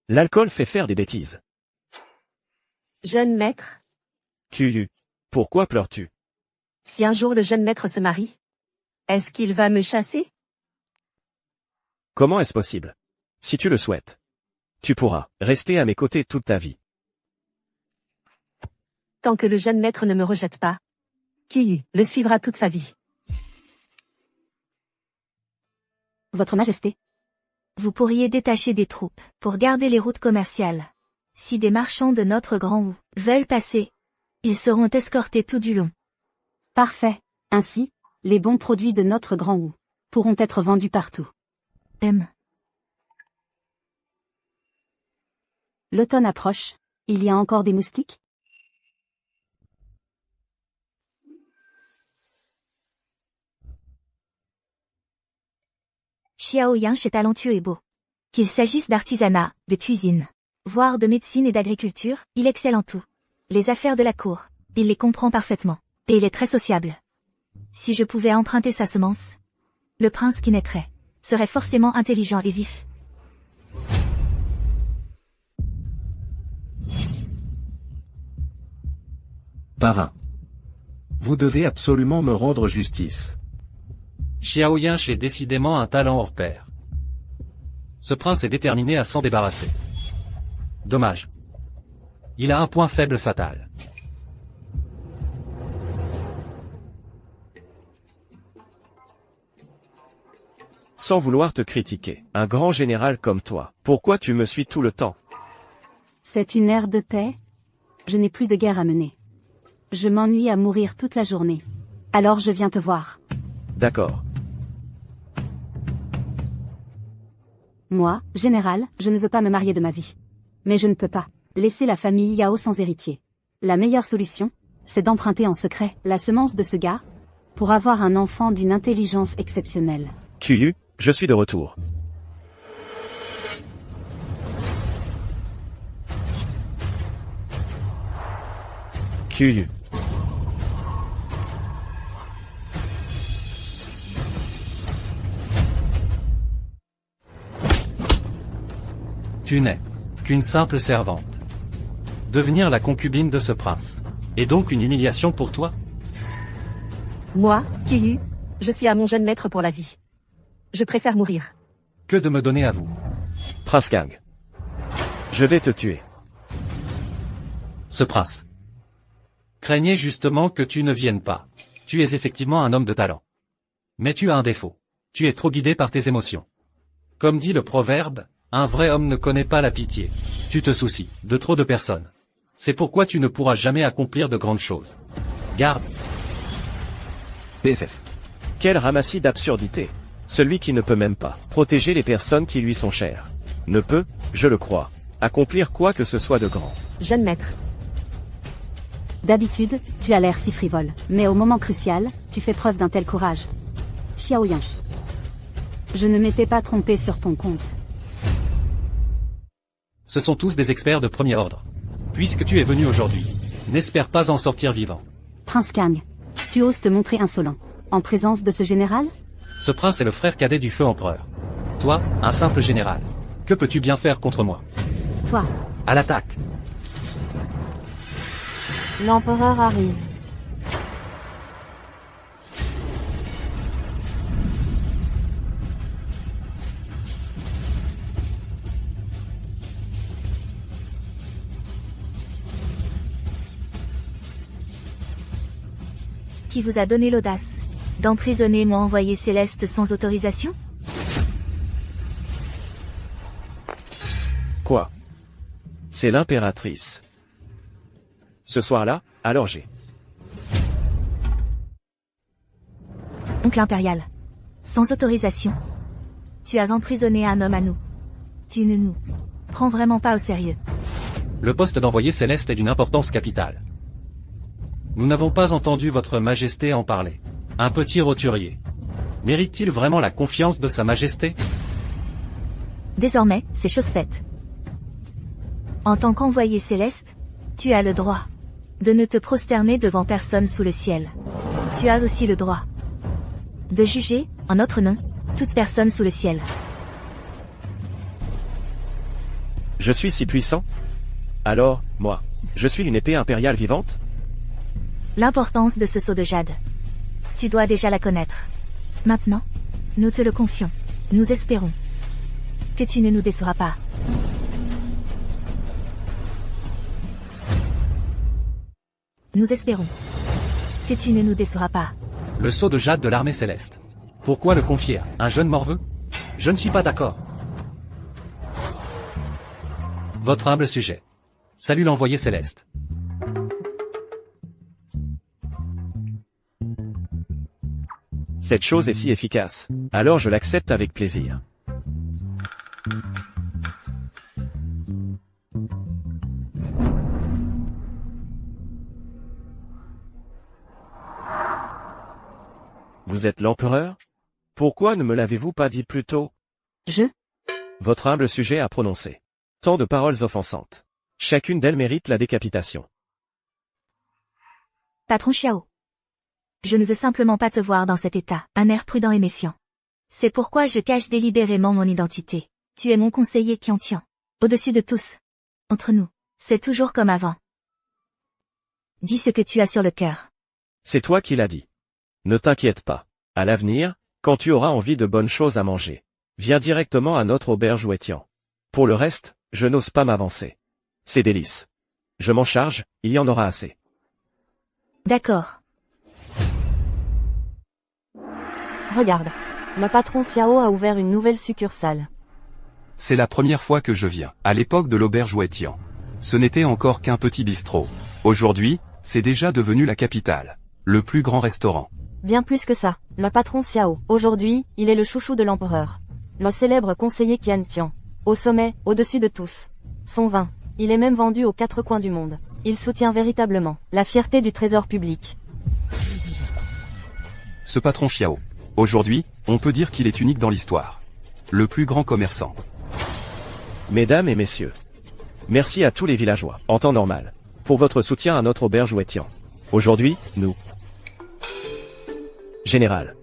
L'alcool fait faire des bêtises. Jeune maître, QU. Pourquoi pleures-tu? si un jour le jeune maître se marie, est-ce qu'il va me chasser? Comment est-ce possible? Si tu le souhaites, tu pourras rester à mes côtés toute ta vie. Tant que le jeune maître ne me rejette pas, Kiyu le suivra toute sa vie. Votre Majesté, Vous pourriez détacher des troupes pour garder les routes commerciales. Si des marchands de notre Grand Wu veulent passer, ils seront escortés tout du long. parfait. Ainsi, les bons produits de notre Grand Wu pourront être vendus partout. L'automne approche. Il y a encore des moustiques? Xiao Yansh est talentueux et beau. Qu'il s'agisse d'artisanat, de cuisine, voire de médecine et d'agriculture, il excelle en tout. Les affaires de la cour, il les comprend parfaitement. Et il est très sociable. Si je pouvais emprunter sa semence, le prince qui naîtrait serait forcément intelligent et vif. Parrain. Vous devez absolument me rendre justice. Xiao Yinche est décidément un talent hors pair. Ce prince est déterminé à s'en débarrasser. Dommage. Il a un point faible fatal. Sans vouloir te critiquer, un grand général comme toi, pourquoi tu me suis tout le temps? C'est une ère de paix? Je n'ai plus de guerre à mener. Je m'ennuie à mourir toute la journée. Alors je viens te voir. D'accord. Moi, général, je ne veux pas me marier de ma vie. Mais je ne peux pas laisser la famille Yao sans héritier. La meilleure solution, c'est d'emprunter en secret la semence de ce gars pour avoir un enfant d'une intelligence exceptionnelle. QU, je suis de retour. QU. Tu n'es qu'une simple servante. Devenir la concubine de ce prince est donc une humiliation pour toi? Moi, Kiyu, je suis à mon jeune maître pour la vie. Je préfère mourir. Que de me donner à vous. Prince Kang. Je vais te tuer. Ce prince. Craignez justement que tu ne viennes pas. Tu es effectivement un homme de talent. Mais tu as un défaut. Tu es trop guidé par tes émotions. Comme dit le proverbe, un vrai homme ne connaît pas la pitié. Tu te soucies de trop de personnes. C'est pourquoi tu ne pourras jamais accomplir de grandes choses. Garde. PFF. Quel ramassis d'absurdité. Celui qui ne peut même pas protéger les personnes qui lui sont chères. Ne peut, je le crois, accomplir quoi que ce soit de grand. Jeune maître. D'habitude, tu as l'air si frivole. Mais au moment crucial, tu fais preuve d'un tel courage. Xiao Yansh. Je ne m'étais pas trompé sur ton compte. Ce sont tous des experts de premier ordre. Puisque tu es venu aujourd'hui, n'espère pas en sortir vivant. Prince Kang, tu oses te montrer insolent en présence de ce général? Ce prince est le frère cadet du feu empereur. Toi, un simple général. Que peux-tu bien faire contre moi? Toi. À l'attaque. L'empereur arrive. Qui vous a donné l'audace d'emprisonner mon envoyé céleste sans autorisation? Quoi? C'est l'impératrice. Ce soir-là, à l'orgie. Oncle impérial. Sans autorisation. Tu as emprisonné un homme à nous. Tu ne nous prends vraiment pas au sérieux. Le poste d'envoyé céleste est d'une importance capitale. Nous n'avons pas entendu votre majesté en parler. Un petit roturier. Mérite-t-il vraiment la confiance de sa majesté? Désormais, c'est chose faite. En tant qu'envoyé céleste, tu as le droit de ne te prosterner devant personne sous le ciel. Tu as aussi le droit de juger, en notre nom, toute personne sous le ciel. Je suis si puissant? Alors, moi, je suis une épée impériale vivante? L'importance de ce sceau de jade. Tu dois déjà la connaître. Maintenant, nous te le confions. Nous espérons que tu ne nous décevras pas. Nous espérons que tu ne nous décevras pas. Le sceau de jade de l'armée céleste. Pourquoi le confier à un jeune morveux? Je ne suis pas d'accord. Votre humble sujet. Salut l'envoyé céleste. Cette chose est si efficace. Alors je l'accepte avec plaisir. Vous êtes l'empereur? Pourquoi ne me l'avez-vous pas dit plus tôt? Votre humble sujet a prononcé tant de paroles offensantes. Chacune d'elles mérite la décapitation. Patron Xiao. Je ne veux simplement pas te voir dans cet état, un air prudent et méfiant. C'est pourquoi je cache délibérément mon identité. Tu es mon conseiller qui en tient. Au-dessus de tous. Entre nous, c'est toujours comme avant. Dis ce que tu as sur le cœur. C'est toi qui l'as dit. Ne t'inquiète pas. À l'avenir, quand tu auras envie de bonnes choses à manger, viens directement à notre auberge Ouetian. Pour le reste, je n'ose pas m'avancer. C'est délice. Je m'en charge, il y en aura assez. D'accord. Regarde. Le patron Xiao a ouvert une nouvelle succursale. C'est la première fois que je viens, à l'époque de l'auberge Ouetian. Ce n'était encore qu'un petit bistrot. Aujourd'hui, c'est déjà devenu la capitale. Le plus grand restaurant. Bien plus que ça. Le patron Xiao, aujourd'hui, il est le chouchou de l'empereur. Le célèbre conseiller Qian Tian. Au sommet, au-dessus de tous. Son vin. Il est même vendu aux quatre coins du monde. Il soutient véritablement la fierté du trésor public. Ce patron Xiao. Aujourd'hui, on peut dire qu'il est unique dans l'histoire. Le plus grand commerçant. Mesdames et messieurs, merci à tous les villageois, en temps normal, pour votre soutien à notre auberge Ouetian. Aujourd'hui, nous... Général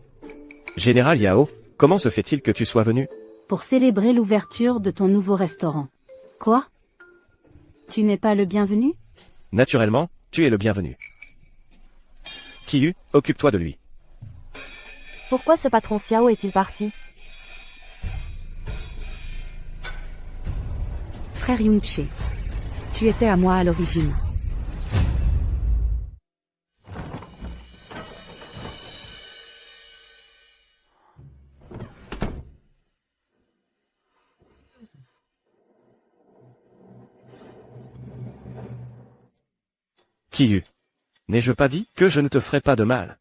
Yao, comment se fait-il que tu sois venu? Pour célébrer l'ouverture de ton nouveau restaurant. Quoi? Tu n'es pas le bienvenu? Naturellement, tu es le bienvenu. Qiyu, occupe-toi de lui. Pourquoi ce patron Xiao est-il parti? Frère Yunche. Tu étais à moi à l'origine. Qiyu. N'ai-je pas dit que je ne te ferai pas de mal?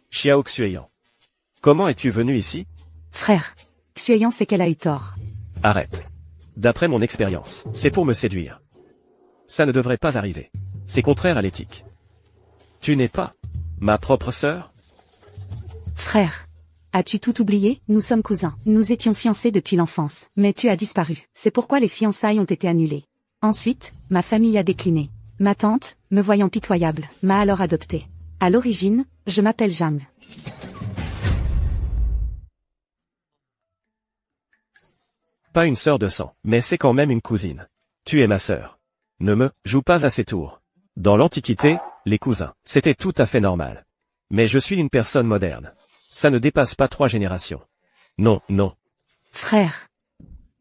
Xiao Xueyan. Comment es-tu venu ici? Frère. Xueyan sait qu'elle a eu tort. Arrête. D'après mon expérience, c'est pour me séduire. Ça ne devrait pas arriver. C'est contraire à l'éthique. Tu n'es pas ma propre sœur? Frère. As-tu tout oublié? Nous sommes cousins. Nous étions fiancés depuis l'enfance. Mais tu as disparu. C'est pourquoi les fiançailles ont été annulées. Ensuite, ma famille a décliné. Ma tante, me voyant pitoyable, m'a alors adopté. À l'origine, je m'appelle Zhang. Pas une sœur de sang, mais c'est quand même une cousine. Tu es ma sœur. Ne me joue pas à ces tours. Dans l'Antiquité, les cousins, c'était tout à fait normal. Mais je suis une personne moderne. Ça ne dépasse pas 3 générations. Non, non. Frère.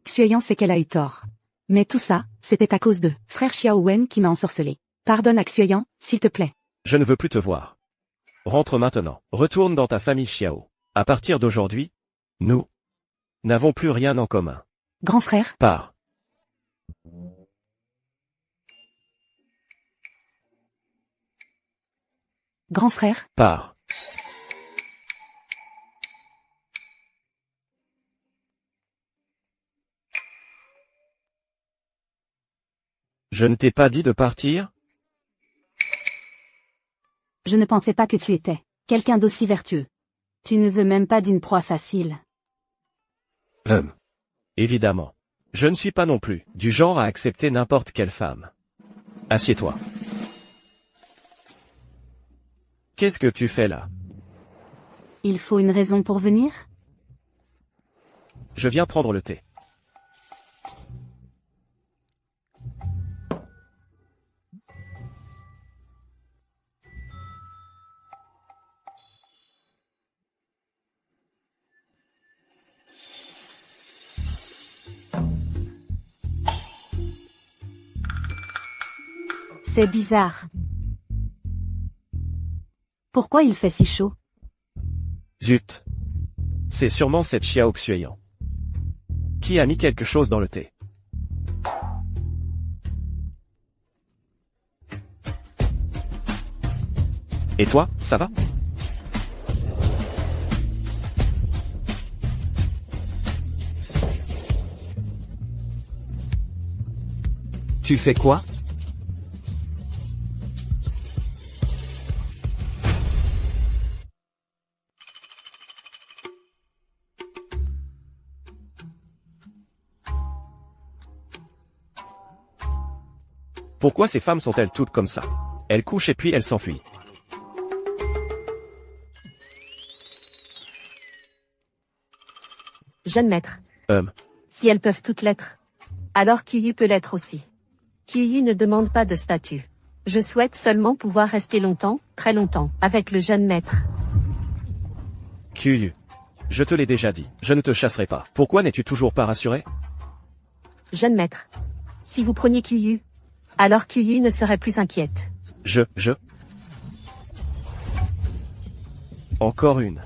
Xueyan sait qu'elle a eu tort. Mais tout ça, c'était à cause de frère Xiao Wen qui m'a ensorcelé. Pardonne à Xueyan, s'il te plaît. Je ne veux plus te voir. Rentre maintenant. Retourne dans ta famille Xiao. À partir d'aujourd'hui, nous n'avons plus rien en commun. Grand frère. Pars. Grand frère. Pars. Je ne t'ai pas dit de partir? Je ne pensais pas que tu étais quelqu'un d'aussi vertueux. Tu ne veux même pas d'une proie facile. Évidemment. Je ne suis pas non plus du genre à accepter n'importe quelle femme. Assieds-toi. Qu'est-ce que tu fais là? Il faut une raison pour venir? Je viens prendre le thé. C'est bizarre. Pourquoi il fait si chaud? Zut. C'est sûrement cette Xiao Xueyan. Qui a mis quelque chose dans le thé? Et toi, ça va? Tu fais quoi? Pourquoi ces femmes sont-elles toutes comme ça? Elles couchent et puis elles s'enfuient. Jeune maître. Si elles peuvent toutes l'être, alors Qiyu peut l'être aussi. Qiyu ne demande pas de statut. Je souhaite seulement pouvoir rester longtemps, très longtemps, avec le jeune maître. Qiyu. Je te l'ai déjà dit, je ne te chasserai pas. Pourquoi n'es-tu toujours pas rassuré? Jeune maître. Si vous preniez Qiyu, alors Qiyu ne serait plus inquiète. Encore une.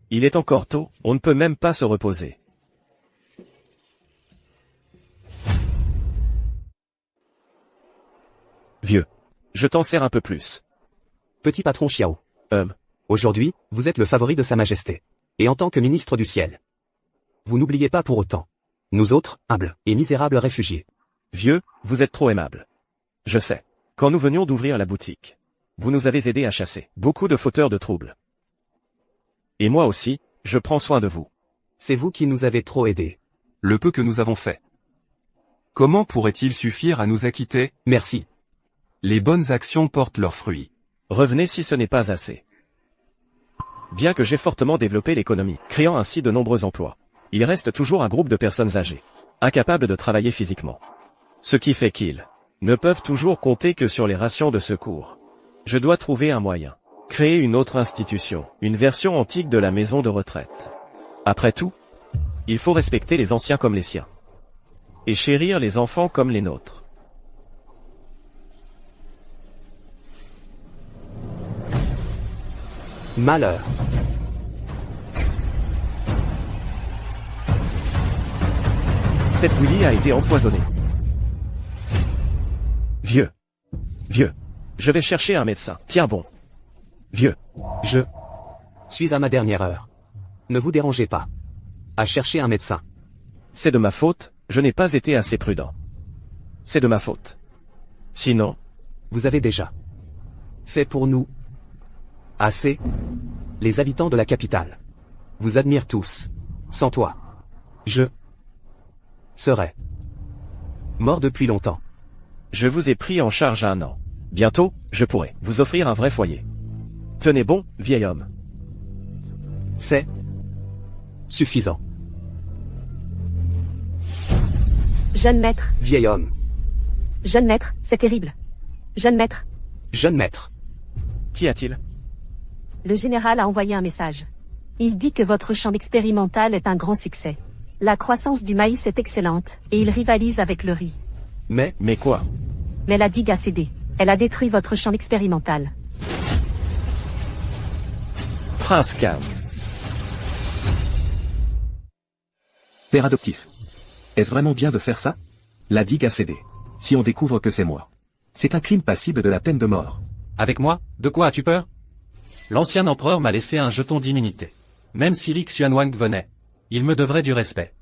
Il est encore tôt, on ne peut même pas se reposer. Vieux. Je t'en sers un peu plus. Petit patron Xiao. Aujourd'hui, vous êtes le favori de Sa Majesté. Et en tant que ministre du ciel. Vous n'oubliez pas pour autant. Nous autres, humbles et misérables réfugiés. Vieux, vous êtes trop aimable. Je sais. Quand nous venions d'ouvrir la boutique, vous nous avez aidés à chasser beaucoup de fauteurs de troubles. Et moi aussi, je prends soin de vous. C'est vous qui nous avez trop aidés. Le peu que nous avons fait. Comment pourrait-il suffire à nous acquitter? Merci. Les bonnes actions portent leurs fruits. Revenez si ce n'est pas assez. Bien que j'ai fortement développé l'économie, créant ainsi de nombreux emplois, il reste toujours un groupe de personnes âgées, incapables de travailler physiquement. Ce qui fait qu'ils ne peuvent toujours compter que sur les rations de secours. Je dois trouver un moyen. Créer une autre institution, une version antique de la maison de retraite. Après tout, il faut respecter les anciens comme les siens. Et chérir les enfants comme les nôtres. Malheur. Cette Willy a été empoisonnée. Vieux. Je vais chercher un médecin. Tiens bon. Vieux. Je suis à ma dernière heure. Ne vous dérangez pas. À chercher un médecin. C'est de ma faute, je n'ai pas été assez prudent. C'est de ma faute. Sinon, vous avez déjà fait pour nous assez. Les habitants de la capitale vous admirent tous. Sans toi, je serais mort depuis longtemps. Je vous ai pris en charge 1 an. Bientôt, je pourrai vous offrir un vrai foyer. Tenez bon, vieil homme. C'est suffisant. Jeune maître, Vieil homme. jeune maître, c'est terrible. Jeune maître, Jeune maître. Qu'y a-t-il? le général a envoyé un message. Il dit que votre champ expérimental est un grand succès. La croissance du maïs est excellente, et il rivalise avec le riz. Mais quoi? Mais la digue a cédé. Elle a détruit votre champ expérimental. Prince Kang. Père adoptif. Est-ce vraiment bien de faire ça? La digue a cédé. Si on découvre que c'est moi. C'est un crime passible de la peine de mort. Avec moi, de quoi as-tu peur? L'ancien empereur m'a laissé un jeton d'immunité. Même si Li Xuanwang venait, il me devrait du respect.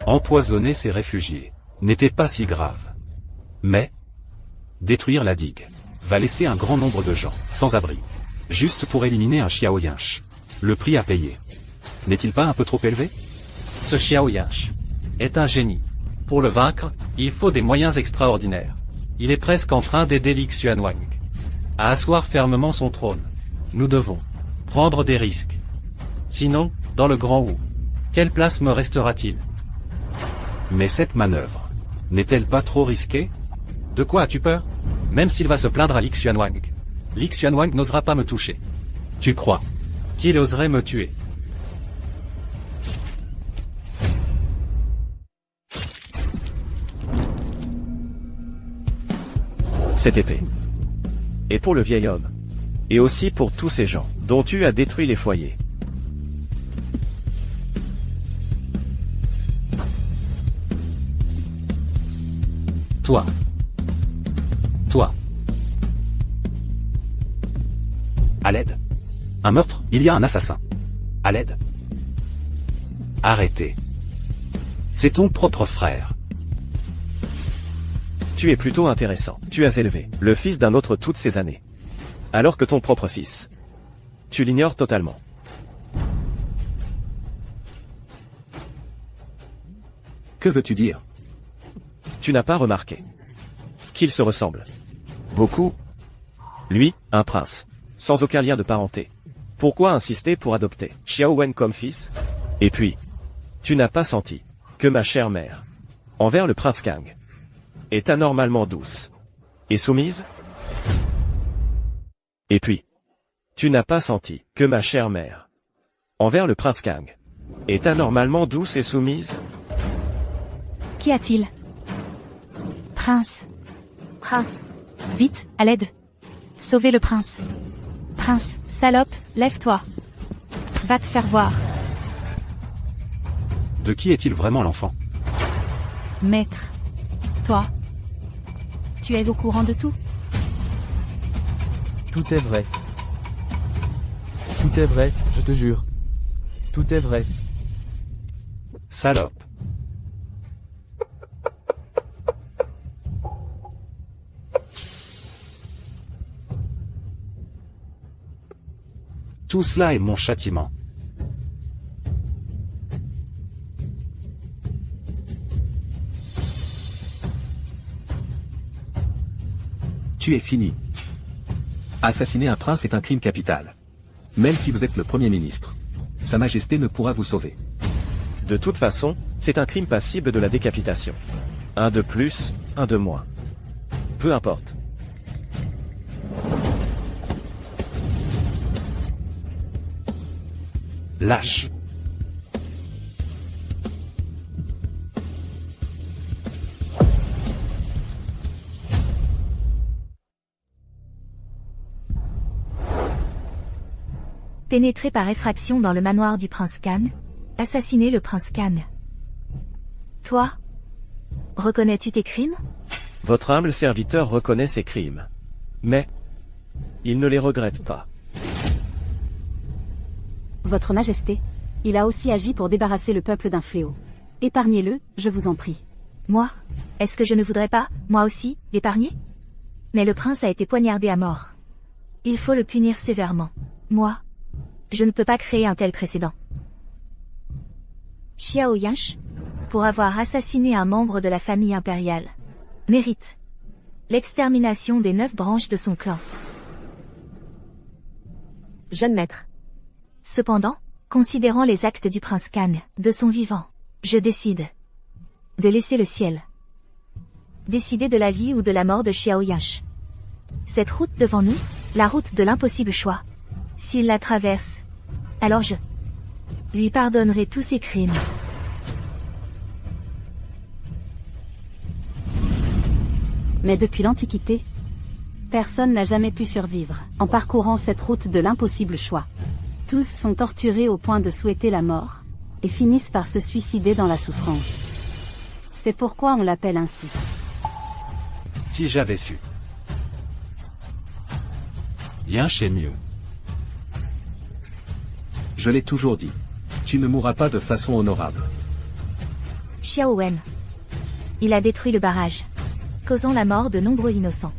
Empoisonner ces réfugiés n'était pas si grave. Mais, détruire la digue va laisser un grand nombre de gens sans abri. Juste pour éliminer un Xiao Yinche. Le prix à payer. N'est-il pas un peu trop élevé? Ce Xiao Yinche est un génie. Pour le vaincre, il faut des moyens extraordinaires. Il est presque en train d'aider Li Xuanwang à asseoir fermement son trône. Nous devons prendre des risques. Sinon, dans le Grand Wu, quelle place me restera-t-il? Mais cette manœuvre n'est-elle pas trop risquée? De quoi as-tu peur? Même s'il va se plaindre à Li Xuanwang, Li Xuanwang n'osera pas me toucher. Tu crois qu'il oserait me tuer? Cette épée. Et pour le vieil homme. Et aussi pour tous ces gens, dont tu as détruit les foyers. Toi. À l'aide. Un meurtre, il y a un assassin. À l'aide. Arrêtez. C'est ton propre frère. Tu es plutôt intéressant. Tu as élevé le fils d'un autre toutes ces années. Alors que ton propre fils. Tu l'ignores totalement. Que veux-tu dire? Tu n'as pas remarqué qu'ils se ressemblent beaucoup? Lui, un prince, sans aucun lien de parenté. Pourquoi insister pour adopter Xiao Wen comme fils? Et puis, tu n'as pas senti que ma chère mère, envers le prince Kang, est anormalement douce et soumise? Et puis, tu n'as pas senti que ma chère mère, envers le prince Kang, est anormalement douce et soumise? Qu'y a-t-il? Prince. prince, Vite, à l'aide. Sauvez le prince. Prince, salope, lève-toi. Va te faire voir. De qui est-il vraiment l'enfant? Maître. Toi. Tu es au courant de tout? Tout est vrai. Tout est vrai, je te jure. Tout est vrai. Salope. Tout cela est mon châtiment. Tu es fini. Assassiner un prince est un crime capital. Même si vous êtes le Premier ministre. Sa Majesté ne pourra vous sauver. De toute façon, c'est un crime passible de la décapitation. Un de plus, un de moins. Peu importe. Lâche. Pénétrer par effraction dans le manoir du prince Kang. Assassiner le prince Kang. Toi? Reconnais-tu tes crimes? Votre humble serviteur reconnaît ses crimes. Mais, il ne les regrette pas. Votre Majesté, il a aussi agi pour débarrasser le peuple d'un fléau. Épargnez-le, je vous en prie. Moi? Est-ce que je ne voudrais pas, moi aussi, l'épargner? Mais le prince a été poignardé à mort. Il faut le punir sévèrement. Moi? Je ne peux pas créer un tel précédent. Xiao Yinche, pour avoir assassiné un membre de la famille impériale, mérite l'extermination des 9 branches de son clan. jeune maître, Cependant, considérant les actes du prince Kang, de son vivant, je décide de laisser le ciel Décider de la vie ou de la mort de Xiao Yansh. Cette route devant nous, la route de l'impossible choix. S'il la traverse, alors je lui pardonnerai tous ses crimes. Mais depuis l'Antiquité, personne n'a jamais pu survivre en parcourant cette route de l'impossible choix. Tous sont torturés au point de souhaiter la mort, et finissent par se suicider dans la souffrance. C'est pourquoi on l'appelle ainsi. Si j'avais su. Yansh est mieux. Je l'ai toujours dit. Tu ne mourras pas de façon honorable. Xiao Wen. Il a détruit le barrage, causant la mort de nombreux innocents.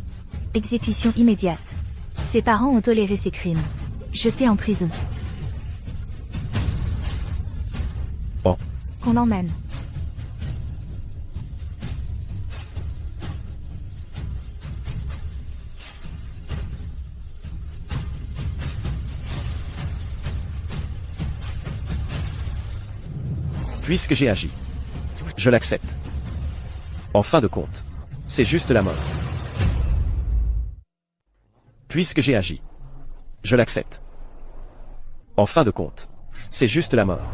Exécution immédiate. Ses parents ont toléré ses crimes. Jeté en prison. Bon. Qu'on l'emmène. Puisque j'ai agi, je l'accepte. En fin de compte, c'est juste la mort. Puisque j'ai agi, je l'accepte. En fin de compte, c'est juste la mort.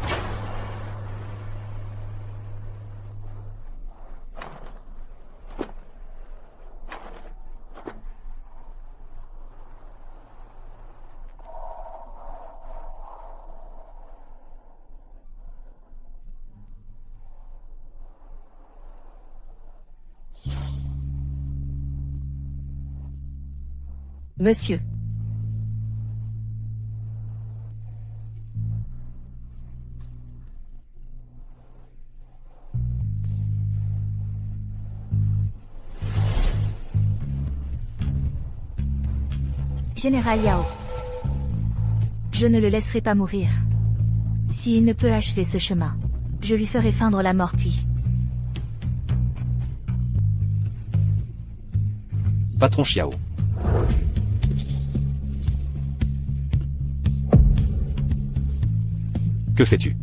Monsieur. Général Yao. Je ne le laisserai pas mourir. S'il ne peut achever ce chemin, je lui ferai feindre la mort puis. Patron Xiao. Que fais-tu?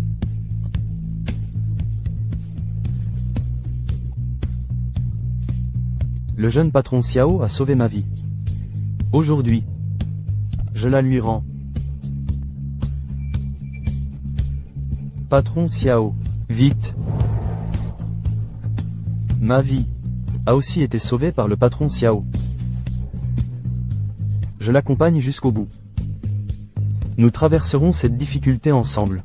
Le jeune patron Xiao a sauvé ma vie. Aujourd'hui, je la lui rends. Patron Xiao, vite. Ma vie a aussi été sauvée par le patron Xiao. Je l'accompagne jusqu'au bout. Nous traverserons cette difficulté ensemble.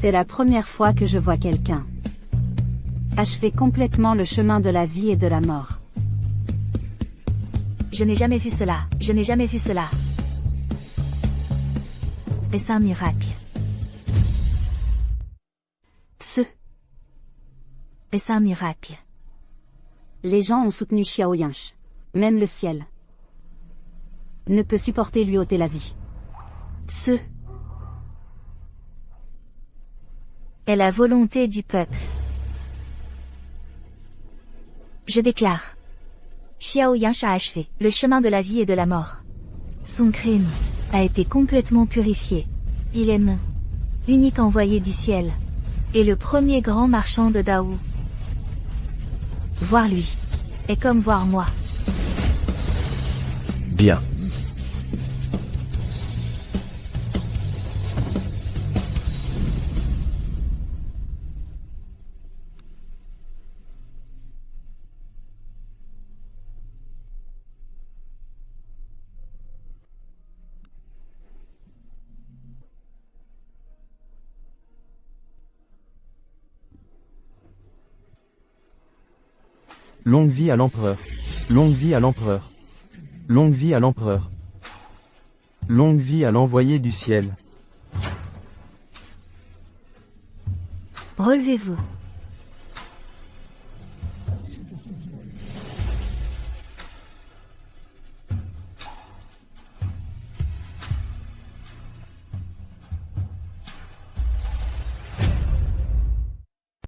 C'est la première fois que je vois quelqu'un achever complètement le chemin de la vie et de la mort. Je n'ai jamais vu cela, je n'ai jamais vu cela. Est-ce un miracle? Est-ce un miracle? Les gens ont soutenu Xiao Yansh. Même le ciel ne peut supporter lui ôter la vie. Est la volonté du peuple. Je déclare. Xiao Yansh a achevé le chemin de la vie et de la mort. Son crime a été complètement purifié. Il est mon unique envoyé du ciel. Et le premier grand marchand de Dao. Voir lui est comme voir moi. Bien. Longue vie à l'empereur. Longue vie à l'empereur. Longue vie à l'empereur. Longue vie à l'envoyé du ciel. Relevez-vous.